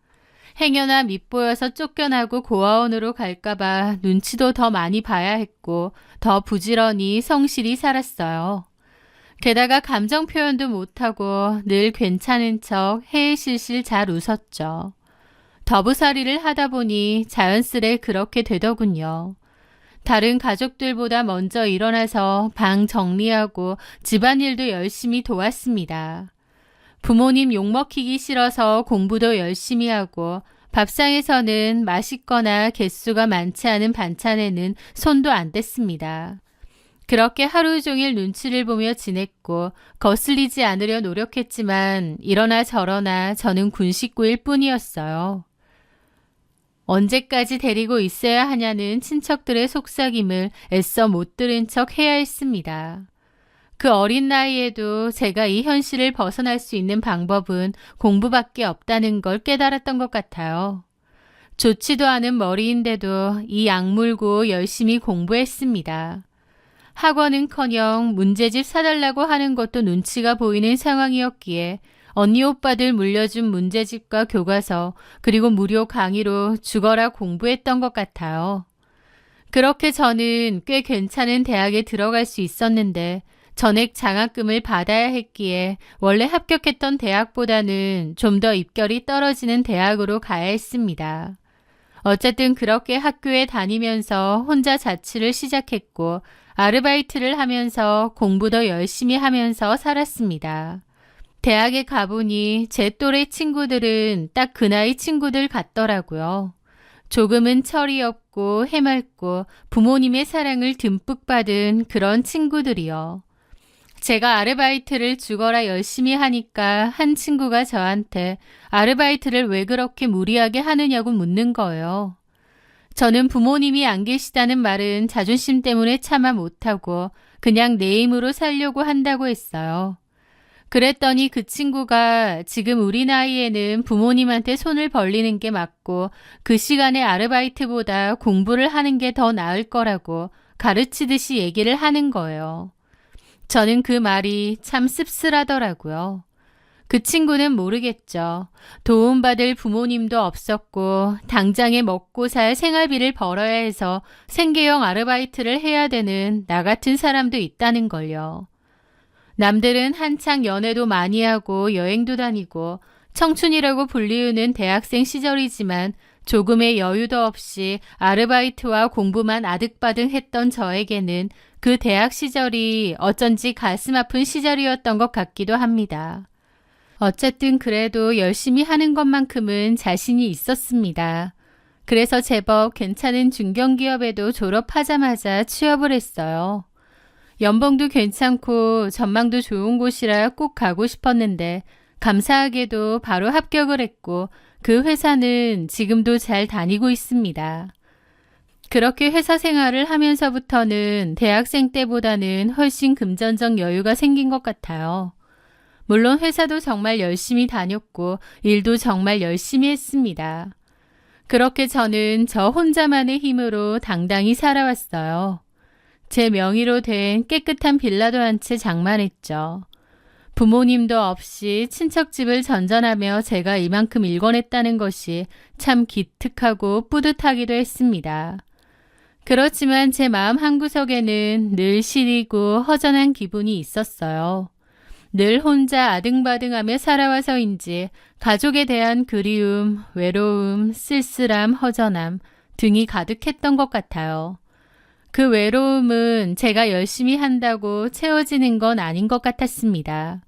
행여나 밉보여서 쫓겨나고 고아원으로 갈까봐 눈치도 더 많이 봐야 했고 더 부지런히 성실히 살았어요. 게다가 감정 표현도 못하고 늘 괜찮은 척 헤헤실실 잘 웃었죠. 더부살이를 하다 보니 자연스레 그렇게 되더군요. 다른 가족들보다 먼저 일어나서 방 정리하고 집안일도 열심히 도왔습니다. 부모님 욕먹히기 싫어서 공부도 열심히 하고 밥상에서는 맛있거나 개수가 많지 않은 반찬에는 손도 안 댔습니다. 그렇게 하루 종일 눈치를 보며 지냈고 거슬리지 않으려 노력했지만 이러나 저러나 저는 군식구일 뿐이었어요. 언제까지 데리고 있어야 하냐는 친척들의 속삭임을 애써 못 들은 척 해야 했습니다. 그 어린 나이에도 제가 이 현실을 벗어날 수 있는 방법은 공부밖에 없다는 걸 깨달았던 것 같아요. 좋지도 않은 머리인데도 이 악물고 열심히 공부했습니다. 학원은커녕 문제집 사달라고 하는 것도 눈치가 보이는 상황이었기에 언니 오빠들 물려준 문제집과 교과서 그리고 무료 강의로 죽어라 공부했던 것 같아요. 그렇게 저는 꽤 괜찮은 대학에 들어갈 수 있었는데 전액 장학금을 받아야 했기에 원래 합격했던 대학보다는 좀 더 입결이 떨어지는 대학으로 가야 했습니다. 어쨌든 그렇게 학교에 다니면서 혼자 자취를 시작했고 아르바이트를 하면서 공부 더 열심히 하면서 살았습니다. 대학에 가보니 제 또래 친구들은 딱 그 나이 친구들 같더라고요. 조금은 철이 없고 해맑고 부모님의 사랑을 듬뿍 받은 그런 친구들이요. 제가 아르바이트를 죽어라 열심히 하니까 한 친구가 저한테 아르바이트를 왜 그렇게 무리하게 하느냐고 묻는 거예요. 저는 부모님이 안 계시다는 말은 자존심 때문에 참아 못하고 그냥 내 힘으로 살려고 한다고 했어요. 그랬더니 그 친구가 지금 우리 나이에는 부모님한테 손을 벌리는 게 맞고 그 시간에 아르바이트보다 공부를 하는 게 더 나을 거라고 가르치듯이 얘기를 하는 거예요. 저는 그 말이 참 씁쓸하더라고요. 그 친구는 모르겠죠. 도움받을 부모님도 없었고 당장에 먹고 살 생활비를 벌어야 해서 생계형 아르바이트를 해야 되는 나 같은 사람도 있다는 걸요. 남들은 한창 연애도 많이 하고 여행도 다니고 청춘이라고 불리우는 대학생 시절이지만 조금의 여유도 없이 아르바이트와 공부만 아득바득 했던 저에게는 그 대학 시절이 어쩐지 가슴 아픈 시절이었던 것 같기도 합니다. 어쨌든 그래도 열심히 하는 것만큼은 자신이 있었습니다. 그래서 제법 괜찮은 중견기업에도 졸업하자마자 취업을 했어요. 연봉도 괜찮고 전망도 좋은 곳이라 꼭 가고 싶었는데 감사하게도 바로 합격을 했고 그 회사는 지금도 잘 다니고 있습니다. 그렇게 회사 생활을 하면서부터는 대학생 때보다는 훨씬 금전적 여유가 생긴 것 같아요. 물론 회사도 정말 열심히 다녔고 일도 정말 열심히 했습니다. 그렇게 저는 저 혼자만의 힘으로 당당히 살아왔어요. 제 명의로 된 깨끗한 빌라도 한 채 장만했죠. 부모님도 없이 친척집을 전전하며 제가 이만큼 일궈냈다는 것이 참 기특하고 뿌듯하기도 했습니다. 그렇지만 제 마음 한구석에는 늘 시리고 허전한 기분이 있었어요. 늘 혼자 아등바등하며 살아와서인지 가족에 대한 그리움, 외로움, 쓸쓸함, 허전함 등이 가득했던 것 같아요. 그 외로움은 제가 열심히 한다고 채워지는 건 아닌 것 같았습니다.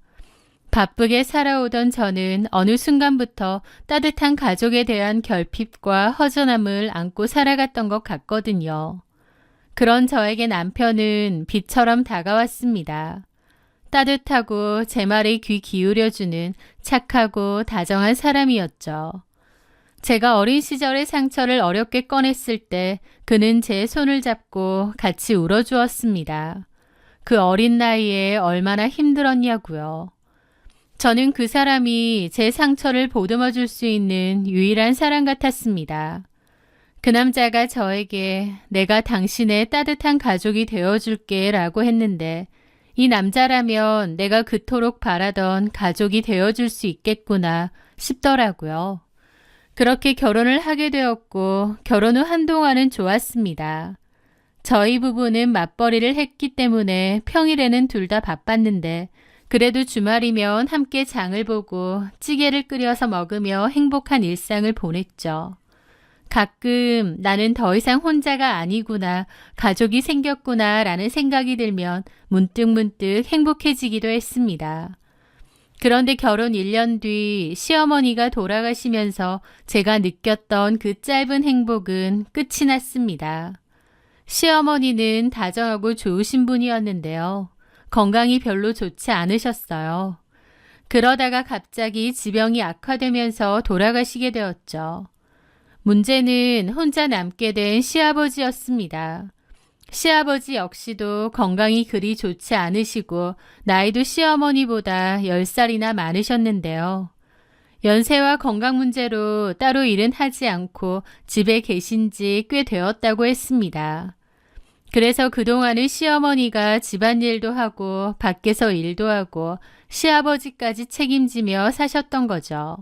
바쁘게 살아오던 저는 어느 순간부터 따뜻한 가족에 대한 결핍과 허전함을 안고 살아갔던 것 같거든요. 그런 저에게 남편은 빛처럼 다가왔습니다. 따뜻하고 제 말에 귀 기울여주는 착하고 다정한 사람이었죠. 제가 어린 시절의 상처를 어렵게 꺼냈을 때 그는 제 손을 잡고 같이 울어주었습니다. 그 어린 나이에 얼마나 힘들었냐고요. 저는 그 사람이 제 상처를 보듬어 줄 수 있는 유일한 사람 같았습니다. 그 남자가 저에게 내가 당신의 따뜻한 가족이 되어줄게 라고 했는데 이 남자라면 내가 그토록 바라던 가족이 되어줄 수 있겠구나 싶더라고요. 그렇게 결혼을 하게 되었고 결혼 후 한동안은 좋았습니다. 저희 부부는 맞벌이를 했기 때문에 평일에는 둘 다 바빴는데 그래도 주말이면 함께 장을 보고 찌개를 끓여서 먹으며 행복한 일상을 보냈죠. 가끔 나는 더 이상 혼자가 아니구나, 가족이 생겼구나 라는 생각이 들면 문득문득 행복해지기도 했습니다. 그런데 결혼 1년 뒤 시어머니가 돌아가시면서 제가 느꼈던 그 짧은 행복은 끝이 났습니다. 시어머니는 다정하고 좋으신 분이었는데요. 건강이 별로 좋지 않으셨어요. 그러다가 갑자기 지병이 악화되면서 돌아가시게 되었죠. 문제는 혼자 남게 된 시아버지였습니다. 시아버지 역시도 건강이 그리 좋지 않으시고 나이도 시어머니보다 10살이나 많으셨는데요. 연세와 건강 문제로 따로 일은 하지 않고 집에 계신 지 꽤 되었다고 했습니다. 그래서 그동안은 시어머니가 집안일도 하고 밖에서 일도 하고 시아버지까지 책임지며 사셨던 거죠.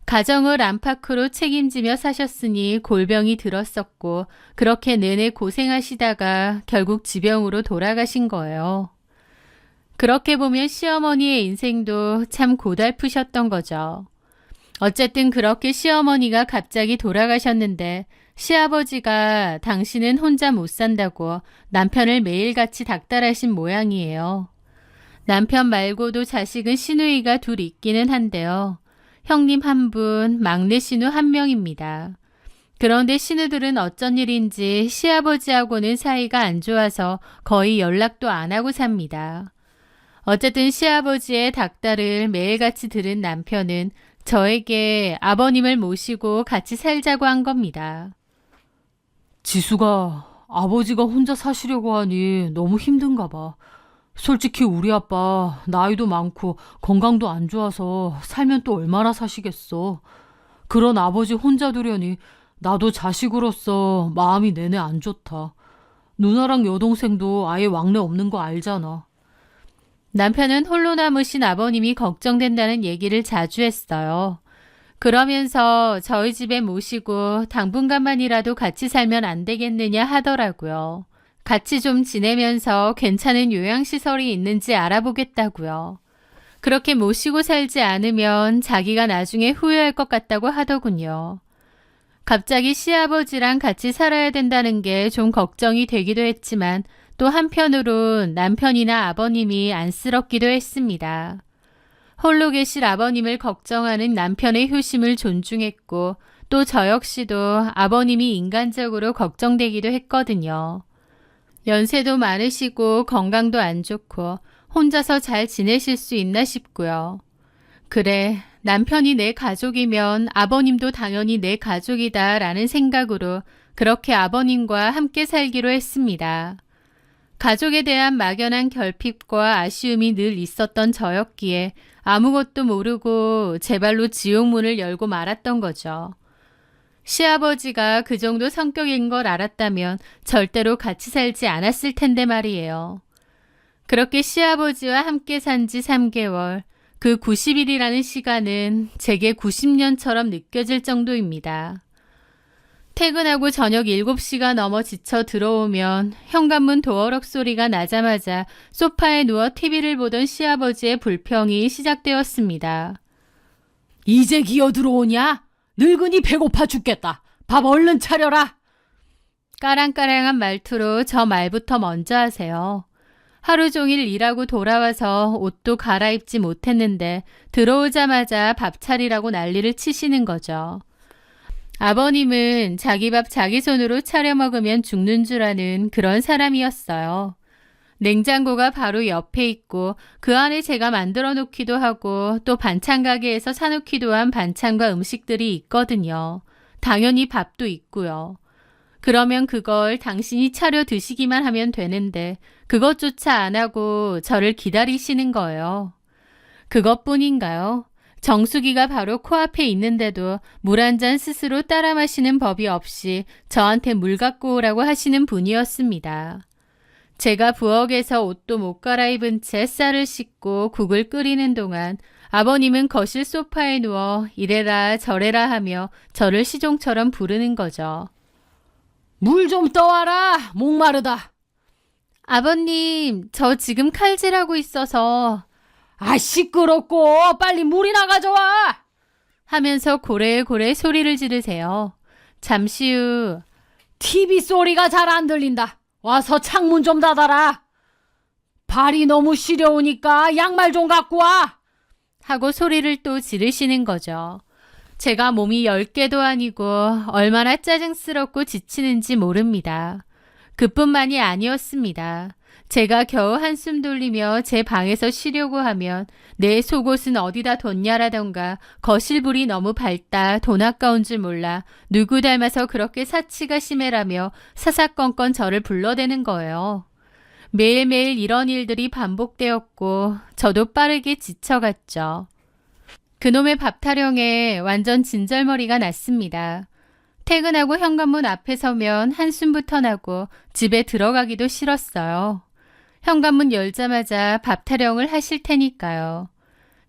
가정을 안팎으로 책임지며 사셨으니 골병이 들었었고 그렇게 내내 고생하시다가 결국 지병으로 돌아가신 거예요. 그렇게 보면 시어머니의 인생도 참 고달프셨던 거죠. 어쨌든 그렇게 시어머니가 갑자기 돌아가셨는데 시아버지가 당신은 혼자 못 산다고 남편을 매일같이 닥달하신 모양이에요. 남편 말고도 자식은 시누이가 둘 있기는 한데요. 형님 한 분, 막내 시누 한 명입니다. 그런데 시누들은 어쩐 일인지 시아버지하고는 사이가 안 좋아서 거의 연락도 안 하고 삽니다. 어쨌든 시아버지의 닥달을 매일같이 들은 남편은 저에게 아버님을 모시고 같이 살자고 한 겁니다. 지수가 아버지가 혼자 사시려고 하니 너무 힘든가 봐. 솔직히 우리 아빠 나이도 많고 건강도 안 좋아서 살면 또 얼마나 사시겠어. 그런 아버지 혼자 두려니 나도 자식으로서 마음이 내내 안 좋다. 누나랑 여동생도 아예 왕래 없는 거 알잖아. 남편은 홀로 남으신 아버님이 걱정된다는 얘기를 자주 했어요. 그러면서 저희 집에 모시고 당분간만이라도 같이 살면 안 되겠느냐 하더라고요. 같이 좀 지내면서 괜찮은 요양시설이 있는지 알아보겠다고요. 그렇게 모시고 살지 않으면 자기가 나중에 후회할 것 같다고 하더군요. 갑자기 시아버지랑 같이 살아야 된다는 게 좀 걱정이 되기도 했지만 또 한편으론 남편이나 아버님이 안쓰럽기도 했습니다. 홀로 계실 아버님을 걱정하는 남편의 효심을 존중했고 또 저 역시도 아버님이 인간적으로 걱정되기도 했거든요. 연세도 많으시고 건강도 안 좋고 혼자서 잘 지내실 수 있나 싶고요. 그래, 남편이 내 가족이면 아버님도 당연히 내 가족이다 라는 생각으로 그렇게 아버님과 함께 살기로 했습니다. 가족에 대한 막연한 결핍과 아쉬움이 늘 있었던 저였기에 아무것도 모르고 제 발로 지옥문을 열고 말았던 거죠. 시아버지가 그 정도 성격인 걸 알았다면 절대로 같이 살지 않았을 텐데 말이에요. 그렇게 시아버지와 함께 산 지 3개월, 그 90일이라는 시간은 제게 90년처럼 느껴질 정도입니다. 퇴근하고 저녁 7시가 넘어 지쳐 들어오면 현관문 도어락 소리가 나자마자 소파에 누워 TV를 보던 시아버지의 불평이 시작되었습니다. 이제 기어 들어오냐? 늙은이 배고파 죽겠다. 밥 얼른 차려라. 까랑까랑한 말투로 저 말부터 먼저 하세요. 하루 종일 일하고 돌아와서 옷도 갈아입지 못했는데 들어오자마자 밥 차리라고 난리를 치시는 거죠. 아버님은 자기 밥 자기 손으로 차려 먹으면 죽는 줄 아는 그런 사람이었어요. 냉장고가 바로 옆에 있고 그 안에 제가 만들어 놓기도 하고 또 반찬 가게에서 사놓기도 한 반찬과 음식들이 있거든요. 당연히 밥도 있고요. 그러면 그걸 당신이 차려 드시기만 하면 되는데 그것조차 안 하고 저를 기다리시는 거예요. 그것뿐인가요? 정수기가 바로 코앞에 있는데도 물 한 잔 스스로 따라 마시는 법이 없이 저한테 물 갖고 오라고 하시는 분이었습니다. 제가 부엌에서 옷도 못 갈아입은 채 쌀을 씻고 국을 끓이는 동안 아버님은 거실 소파에 누워 이래라 저래라 하며 저를 시종처럼 부르는 거죠. 물 좀 떠와라. 목마르다. 아버님, 저 지금 칼질하고 있어서. 아, 시끄럽고 빨리 물이나 가져와. 하면서 고래고래 소리를 지르세요. 잠시 후 TV 소리가 잘 안 들린다. 와서 창문 좀 닫아라. 발이 너무 시려우니까 양말 좀 갖고 와. 하고 소리를 또 지르시는 거죠. 제가 몸이 10개도 아니고 얼마나 짜증스럽고 지치는지 모릅니다. 그뿐만이 아니었습니다. 제가 겨우 한숨 돌리며 제 방에서 쉬려고 하면 내 속옷은 어디다 뒀냐라던가 거실불이 너무 밝다 돈 아까운 줄 몰라 누구 닮아서 그렇게 사치가 심해라며 사사건건 저를 불러대는 거예요. 매일매일 이런 일들이 반복되었고 저도 빠르게 지쳐갔죠. 그놈의 밥 타령에 완전 진절머리가 났습니다. 퇴근하고 현관문 앞에 서면 한숨부터 나고 집에 들어가기도 싫었어요. 현관문 열자마자 밥 타령을 하실 테니까요.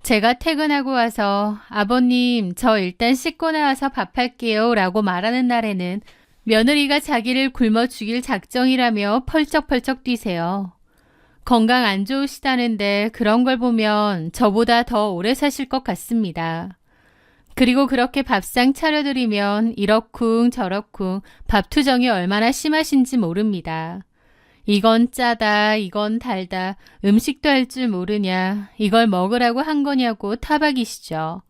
제가 퇴근하고 와서 아버님 저 일단 씻고 나와서 밥할게요 라고 말하는 날에는 며느리가 자기를 굶어 죽일 작정이라며 펄쩍펄쩍 뛰세요. 건강 안 좋으시다는데 그런 걸 보면 저보다 더 오래 사실 것 같습니다. 그리고 그렇게 밥상 차려드리면 이러쿵 저러쿵 밥투정이 얼마나 심하신지 모릅니다. 이건 짜다, 이건 달다, 음식도 할 줄 모르냐, 이걸 먹으라고 한 거냐고 타박이시죠.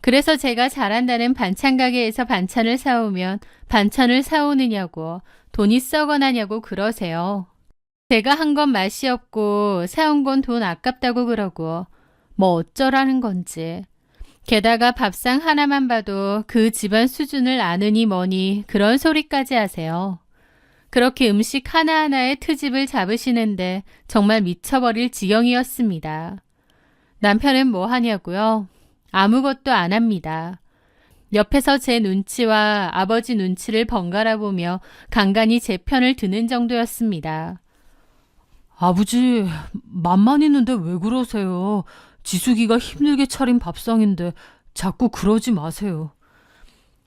그래서 제가 잘한다는 반찬 가게에서 반찬을 사오면 반찬을 사오느냐고, 돈이 썩어나냐고 그러세요. 제가 한 건 맛이 없고 사온 건 돈 아깝다고 그러고 뭐 어쩌라는 건지. 게다가 밥상 하나만 봐도 그 집안 수준을 아느니 뭐니 그런 소리까지 하세요. 그렇게 음식 하나하나에 트집을 잡으시는데 정말 미쳐버릴 지경이었습니다. 남편은 뭐 하냐고요? 아무것도 안 합니다. 옆에서 제 눈치와 아버지 눈치를 번갈아 보며 간간히 제 편을 드는 정도였습니다. 아버지, 맘만 있는데 왜 그러세요? 지숙이가 힘들게 차린 밥상인데 자꾸 그러지 마세요.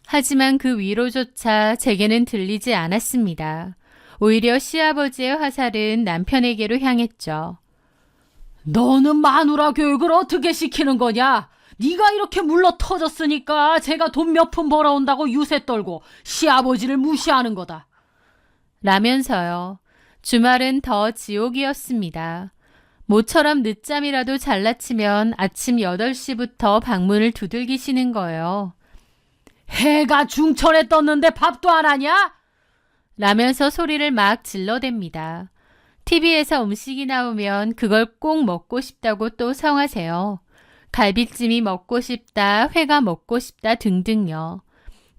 하지만 그 위로조차 제게는 들리지 않았습니다. 오히려 시아버지의 화살은 남편에게로 향했죠. 너는 마누라 교육을 어떻게 시키는 거냐? 네가 이렇게 물러 터졌으니까 제가 돈 몇 푼 벌어온다고 유세 떨고 시아버지를 무시하는 거다. 라면서요. 주말은 더 지옥이었습니다. 모처럼 늦잠이라도 잘라치면 아침 8시부터 방문을 두들기시는 거예요. 해가 중천에 떴는데 밥도 안 하냐? 라면서 소리를 막 질러댑니다. TV에서 음식이 나오면 그걸 꼭 먹고 싶다고 또 성하세요. 갈비찜이 먹고 싶다, 회가 먹고 싶다 등등요.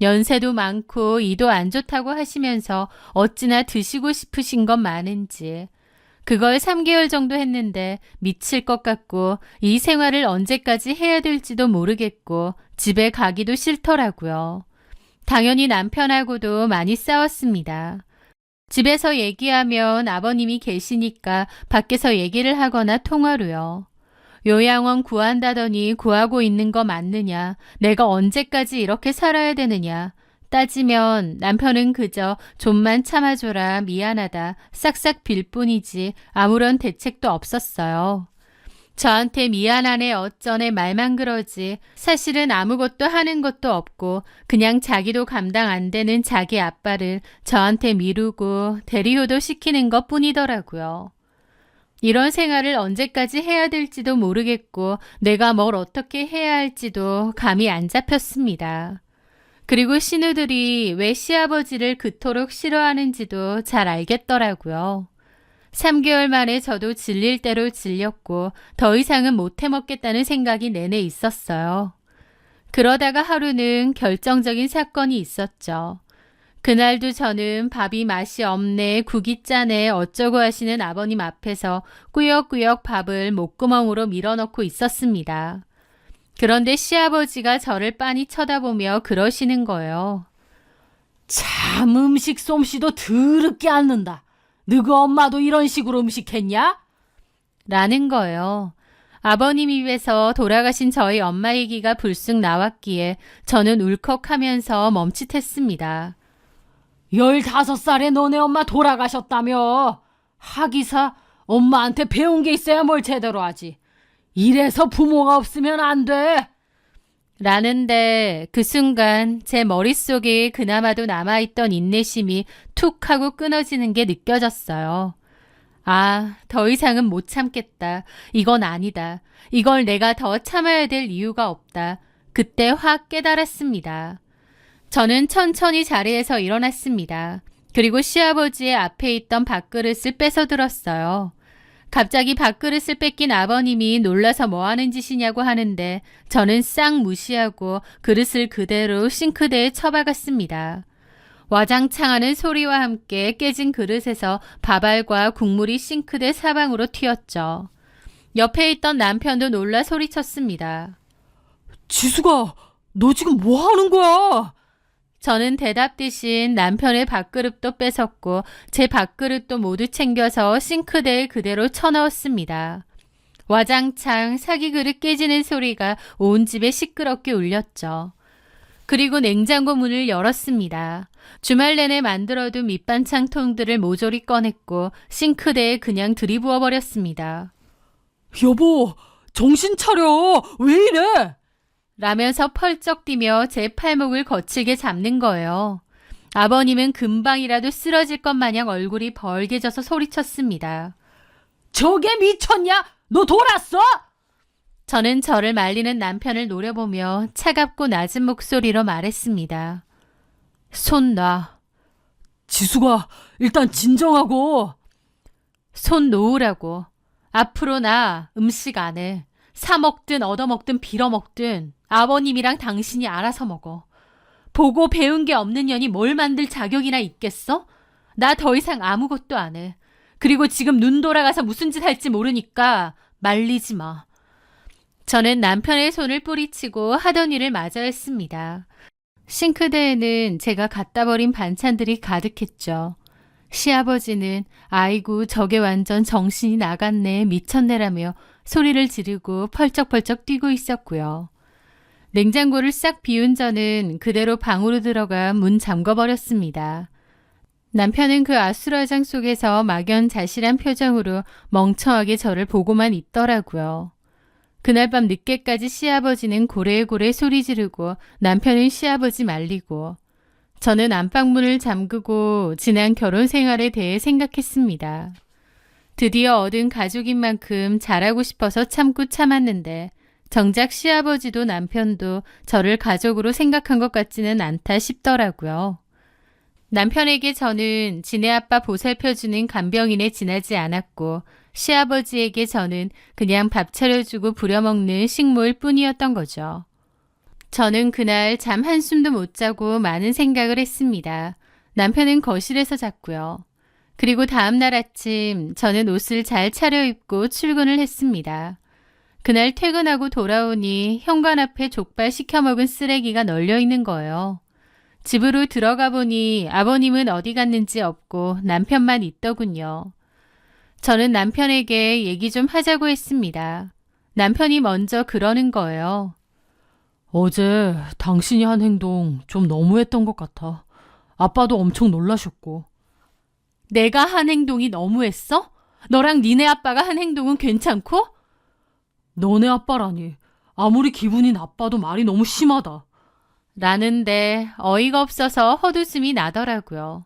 연세도 많고 이도 안 좋다고 하시면서 어찌나 드시고 싶으신 건 많은지. 그걸 3개월 정도 했는데 미칠 것 같고 이 생활을 언제까지 해야 될지도 모르겠고 집에 가기도 싫더라고요. 당연히 남편하고도 많이 싸웠습니다. 집에서 얘기하면 아버님이 계시니까 밖에서 얘기를 하거나 통화로요. 요양원 구한다더니 구하고 있는 거 맞느냐? 내가 언제까지 이렇게 살아야 되느냐? 따지면 남편은 그저 좀만 참아줘라 미안하다 싹싹 빌 뿐이지 아무런 대책도 없었어요. 저한테 미안하네 어쩌네 말만 그러지 사실은 아무것도 하는 것도 없고 그냥 자기도 감당 안 되는 자기 아빠를 저한테 미루고 대리효도 시키는 것 뿐이더라고요. 이런 생활을 언제까지 해야 될지도 모르겠고 내가 뭘 어떻게 해야 할지도 감이 안 잡혔습니다. 그리고 신우들이 왜 시아버지를 그토록 싫어하는지도 잘 알겠더라고요. 3개월 만에 저도 질릴 대로 질렸고 더 이상은 못 해먹겠다는 생각이 내내 있었어요. 그러다가 하루는 결정적인 사건이 있었죠. 그날도 저는 밥이 맛이 없네, 국이 짜네 어쩌고 하시는 아버님 앞에서 꾸역꾸역 밥을 목구멍으로 밀어넣고 있었습니다. 그런데 시아버지가 저를 빤히 쳐다보며 그러시는 거예요. 참 음식 솜씨도 더럽게 앓는다. 너희 엄마도 이런 식으로 음식했냐? 라는 거예요. 아버님 입에서 돌아가신 저희 엄마 얘기가 불쑥 나왔기에 저는 울컥하면서 멈칫했습니다. 15살에 너네 엄마 돌아가셨다며. 하기사 엄마한테 배운 게 있어야 뭘 제대로 하지. 이래서 부모가 없으면 안 돼. 라는데 그 순간 제 머릿속에 그나마도 남아있던 인내심이 툭 하고 끊어지는 게 느껴졌어요. 아, 더 이상은 못 참겠다. 이건 아니다. 이걸 내가 더 참아야 될 이유가 없다. 그때 확 깨달았습니다. 저는 천천히 자리에서 일어났습니다. 그리고 시아버지의 앞에 있던 밥그릇을 뺏어 들었어요. 갑자기 밥그릇을 뺏긴 아버님이 놀라서 뭐 하는 짓이냐고 하는데 저는 싹 무시하고 그릇을 그대로 싱크대에 처박았습니다. 와장창하는 소리와 함께 깨진 그릇에서 밥알과 국물이 싱크대 사방으로 튀었죠. 옆에 있던 남편도 놀라 소리쳤습니다. 지수가 너 지금 뭐 하는 거야? 저는 대답 대신 남편의 밥그릇도 뺏었고 제 밥그릇도 모두 챙겨서 싱크대에 그대로 쳐넣었습니다. 와장창 사기 그릇 깨지는 소리가 온 집에 시끄럽게 울렸죠. 그리고 냉장고 문을 열었습니다. 주말 내내 만들어둔 밑반찬 통들을 모조리 꺼냈고 싱크대에 그냥 들이부어 버렸습니다. 여보, 정신 차려. 왜 이래? 라면서 펄쩍 뛰며 제 팔목을 거칠게 잡는 거예요. 아버님은 금방이라도 쓰러질 것 마냥 얼굴이 벌개져서 소리쳤습니다. 저게 미쳤냐? 너 돌았어? 저는 저를 말리는 남편을 노려보며 차갑고 낮은 목소리로 말했습니다. 손 놔. 지수가 일단 진정하고. 손 놓으라고. 앞으로 나 음식 안 해. 사 먹든 얻어먹든 빌어먹든 아버님이랑 당신이 알아서 먹어. 보고 배운 게 없는 년이 뭘 만들 자격이나 있겠어? 나 더 이상 아무것도 안 해. 그리고 지금 눈 돌아가서 무슨 짓 할지 모르니까 말리지 마. 저는 남편의 손을 뿌리치고 하던 일을 마저 했습니다. 싱크대에는 제가 갖다 버린 반찬들이 가득했죠. 시아버지는 아이고 저게 완전 정신이 나갔네 미쳤네라며 소리를 지르고 펄쩍펄쩍 뛰고 있었고요. 냉장고를 싹 비운 저는 그대로 방으로 들어가 문 잠궈버렸습니다. 남편은 그 아수라장 속에서 막연자실한 표정으로 멍청하게 저를 보고만 있더라고요. 그날 밤 늦게까지 시아버지는 고래고래 소리 지르고 남편은 시아버지 말리고 저는 안방문을 잠그고 지난 결혼 생활에 대해 생각했습니다. 드디어 얻은 가족인 만큼 잘하고 싶어서 참고 참았는데 정작 시아버지도 남편도 저를 가족으로 생각한 것 같지는 않다 싶더라고요. 남편에게 저는 지네 아빠 보살펴주는 간병인에 지나지 않았고 시아버지에게 저는 그냥 밥 차려주고 부려먹는 식모일 뿐이었던 거죠. 저는 그날 잠 한숨도 못 자고 많은 생각을 했습니다. 남편은 거실에서 잤고요. 그리고 다음 날 아침 저는 옷을 잘 차려입고 출근을 했습니다. 그날 퇴근하고 돌아오니 현관 앞에 족발 시켜 먹은 쓰레기가 널려 있는 거예요. 집으로 들어가 보니 아버님은 어디 갔는지 없고 남편만 있더군요. 저는 남편에게 얘기 좀 하자고 했습니다. 남편이 먼저 그러는 거예요. 어제 당신이 한 행동 좀 너무했던 것 같아. 아빠도 엄청 놀라셨고. 내가 한 행동이 너무했어? 너랑 니네 아빠가 한 행동은 괜찮고? 너네 아빠라니. 아무리 기분이 나빠도 말이 너무 심하다. 라는데 어이가 없어서 헛웃음이 나더라고요.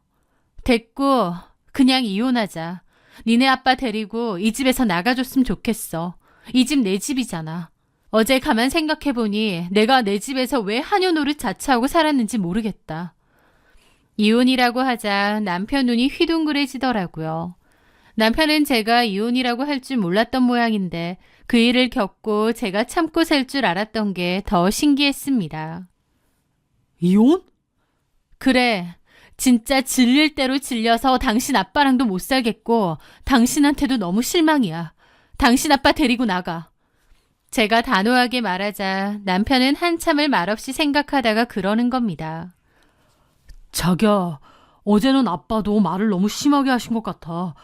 됐고 그냥 이혼하자. 니네 아빠 데리고 이 집에서 나가줬으면 좋겠어. 이 집 내 집이잖아. 어제 가만 생각해보니 내가 내 집에서 왜 한여 노릇 자처하고 살았는지 모르겠다. 이혼이라고 하자 남편 눈이 휘둥그레지더라고요. 남편은 제가 이혼이라고 할 줄 몰랐던 모양인데 그 일을 겪고 제가 참고 살 줄 알았던 게 더 신기했습니다. 이혼? 그래. 진짜 질릴 대로 질려서 당신 아빠랑도 못 살겠고 당신한테도 너무 실망이야. 당신 아빠 데리고 나가. 제가 단호하게 말하자 남편은 한참을 말없이 생각하다가 그러는 겁니다. 자기야, 어제는 아빠도 말을 너무 심하게 하신 것 같아.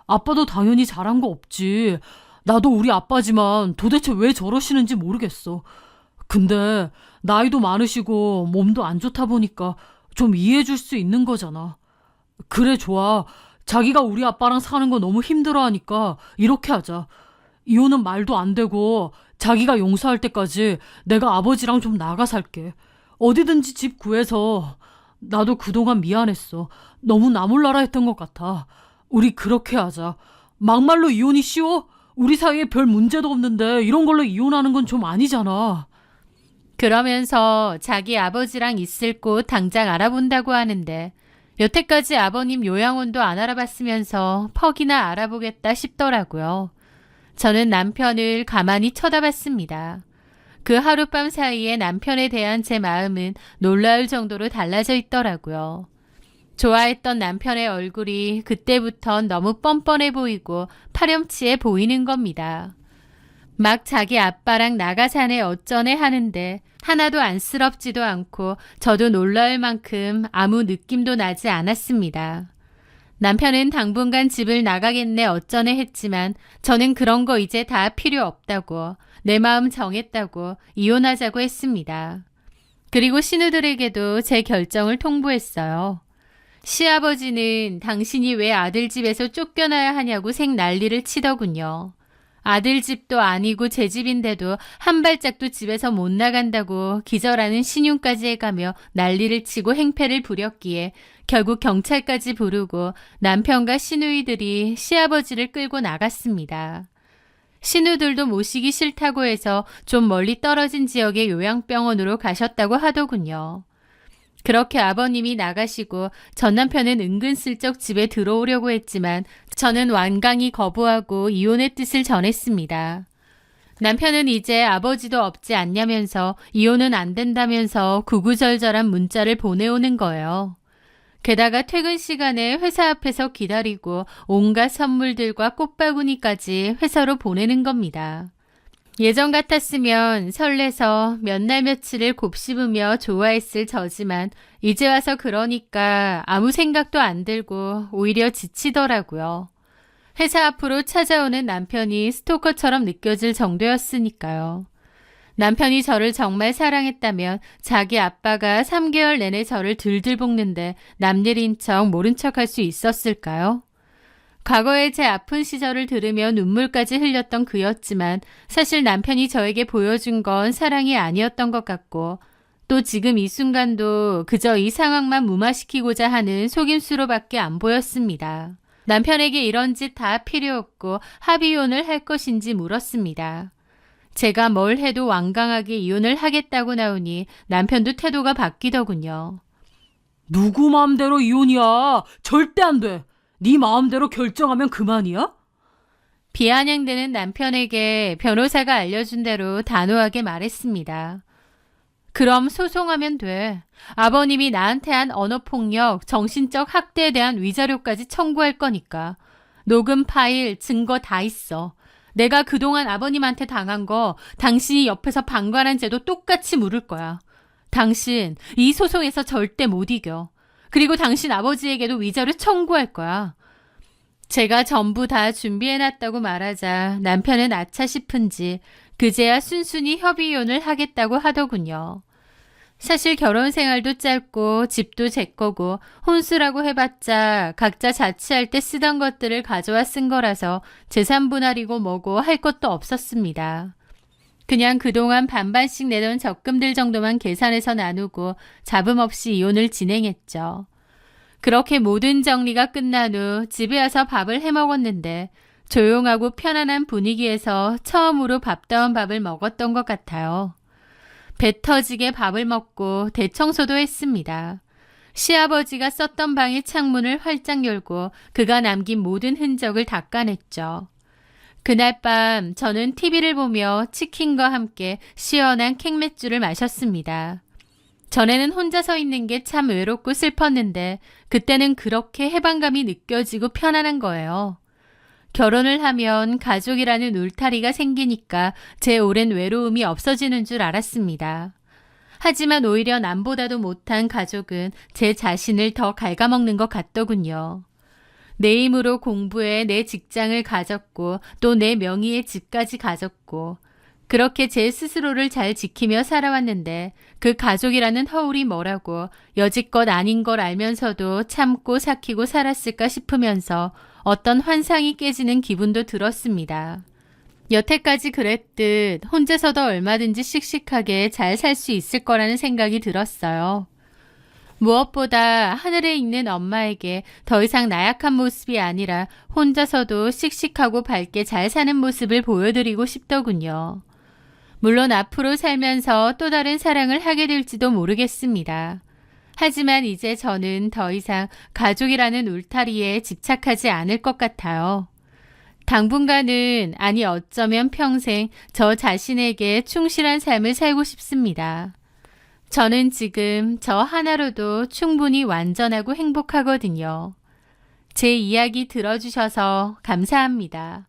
아빠도 당연히 잘한 거 없지. 나도 우리 아빠지만 도대체 왜 저러시는지 모르겠어. 근데 나이도 많으시고 몸도 안 좋다 보니까 좀 이해해 줄 수 있는 거잖아. 그래, 좋아. 자기가 우리 아빠랑 사는 거 너무 힘들어하니까 이렇게 하자. 이혼은 말도 안 되고 자기가 용서할 때까지 내가 아버지랑 좀 나가 살게. 어디든지 집 구해서. 나도 그동안 미안했어. 너무 나 몰라라 했던 것 같아. 우리 그렇게 하자. 막말로 이혼이 쉬워? 우리 사이에 별 문제도 없는데 이런 걸로 이혼하는 건 좀 아니잖아. 그러면서 자기 아버지랑 있을 곳 당장 알아본다고 하는데 여태까지 아버님 요양원도 안 알아봤으면서 퍽이나 알아보겠다 싶더라고요. 저는 남편을 가만히 쳐다봤습니다. 그 하룻밤 사이에 남편에 대한 제 마음은 놀라울 정도로 달라져 있더라고요. 좋아했던 남편의 얼굴이 그때부턴 너무 뻔뻔해 보이고 파렴치해 보이는 겁니다. 막 자기 아빠랑 나가 사네 어쩌네 하는데 하나도 안쓰럽지도 않고 저도 놀라울 만큼 아무 느낌도 나지 않았습니다. 남편은 당분간 집을 나가겠네 어쩌네 했지만 저는 그런 거 이제 다 필요 없다고, 내 마음 정했다고 이혼하자고 했습니다. 그리고 신우들에게도 제 결정을 통보했어요. 시아버지는 당신이 왜 아들 집에서 쫓겨나야 하냐고 생난리를 치더군요. 아들 집도 아니고 제 집인데도 한 발짝도 집에서 못 나간다고 기절하는 신용까지 해가며 난리를 치고 행패를 부렸기에 결국 경찰까지 부르고 남편과 시누이들이 시아버지를 끌고 나갔습니다. 시누들도 모시기 싫다고 해서 좀 멀리 떨어진 지역의 요양병원으로 가셨다고 하더군요. 그렇게 아버님이 나가시고 전 남편은 은근슬쩍 집에 들어오려고 했지만 저는 완강히 거부하고 이혼의 뜻을 전했습니다. 남편은 이제 아버지도 없지 않냐면서 이혼은 안 된다면서 구구절절한 문자를 보내오는 거예요. 게다가 퇴근 시간에 회사 앞에서 기다리고 온갖 선물들과 꽃바구니까지 회사로 보내는 겁니다. 예전 같았으면 설레서 몇 날 며칠을 곱씹으며 좋아했을 저지만 이제 와서 그러니까 아무 생각도 안 들고 오히려 지치더라고요. 회사 앞으로 찾아오는 남편이 스토커처럼 느껴질 정도였으니까요. 남편이 저를 정말 사랑했다면 자기 아빠가 3개월 내내 저를 들들 볶는데 남일인 척 모른 척 할 수 있었을까요? 과거에 제 아픈 시절을 들으며 눈물까지 흘렸던 그였지만 사실 남편이 저에게 보여준 건 사랑이 아니었던 것 같고 또 지금 이 순간도 그저 이 상황만 무마시키고자 하는 속임수로밖에 안 보였습니다. 남편에게 이런 짓 다 필요 없고 합의혼을 할 것인지 물었습니다. 제가 뭘 해도 완강하게 이혼을 하겠다고 나오니 남편도 태도가 바뀌더군요. 누구 마음대로 이혼이야. 절대 안 돼. 네 마음대로 결정하면 그만이야? 비아냥대는 남편에게 변호사가 알려준 대로 단호하게 말했습니다. 그럼 소송하면 돼. 아버님이 나한테 한 언어폭력, 정신적 학대에 대한 위자료까지 청구할 거니까. 녹음 파일, 증거 다 있어. 내가 그동안 아버님한테 당한 거 당신이 옆에서 방관한 죄도 똑같이 물을 거야. 당신 이 소송에서 절대 못 이겨. 그리고 당신 아버지에게도 위자료 청구할 거야. 제가 전부 다 준비해놨다고 말하자 남편은 아차 싶은지 그제야 순순히 협의혼을 하겠다고 하더군요. 사실 결혼 생활도 짧고 집도 제 거고 혼수라고 해봤자 각자 자취할 때 쓰던 것들을 가져와 쓴 거라서 재산 분할이고 뭐고 할 것도 없었습니다. 그냥 그동안 반반씩 내던 적금들 정도만 계산해서 나누고 잡음 없이 이혼을 진행했죠. 그렇게 모든 정리가 끝난 후 집에 와서 밥을 해먹었는데 조용하고 편안한 분위기에서 처음으로 밥다운 밥을 먹었던 것 같아요. 배 터지게 밥을 먹고 대청소도 했습니다. 시아버지가 썼던 방의 창문을 활짝 열고 그가 남긴 모든 흔적을 닦아냈죠. 그날 밤 저는 TV를 보며 치킨과 함께 시원한 캔맥주를 마셨습니다. 전에는 혼자 서 있는 게 참 외롭고 슬펐는데 그때는 그렇게 해방감이 느껴지고 편안한 거예요. 결혼을 하면 가족이라는 울타리가 생기니까 제 오랜 외로움이 없어지는 줄 알았습니다. 하지만 오히려 남보다도 못한 가족은 제 자신을 더 갉아먹는 것 같더군요. 내 힘으로 공부해 내 직장을 가졌고 또 내 명의의 집까지 가졌고 그렇게 제 스스로를 잘 지키며 살아왔는데 그 가족이라는 허울이 뭐라고 여지껏 아닌 걸 알면서도 참고 삭히고 살았을까 싶으면서 어떤 환상이 깨지는 기분도 들었습니다. 여태까지 그랬듯 혼자서도 얼마든지 씩씩하게 잘 살 수 있을 거라는 생각이 들었어요. 무엇보다 하늘에 있는 엄마에게 더 이상 나약한 모습이 아니라 혼자서도 씩씩하고 밝게 잘 사는 모습을 보여드리고 싶더군요. 물론 앞으로 살면서 또 다른 사랑을 하게 될지도 모르겠습니다. 하지만 이제 저는 더 이상 가족이라는 울타리에 집착하지 않을 것 같아요. 당분간은 아니 어쩌면 평생 저 자신에게 충실한 삶을 살고 싶습니다. 저는 지금 저 하나로도 충분히 완전하고 행복하거든요. 제 이야기 들어주셔서 감사합니다.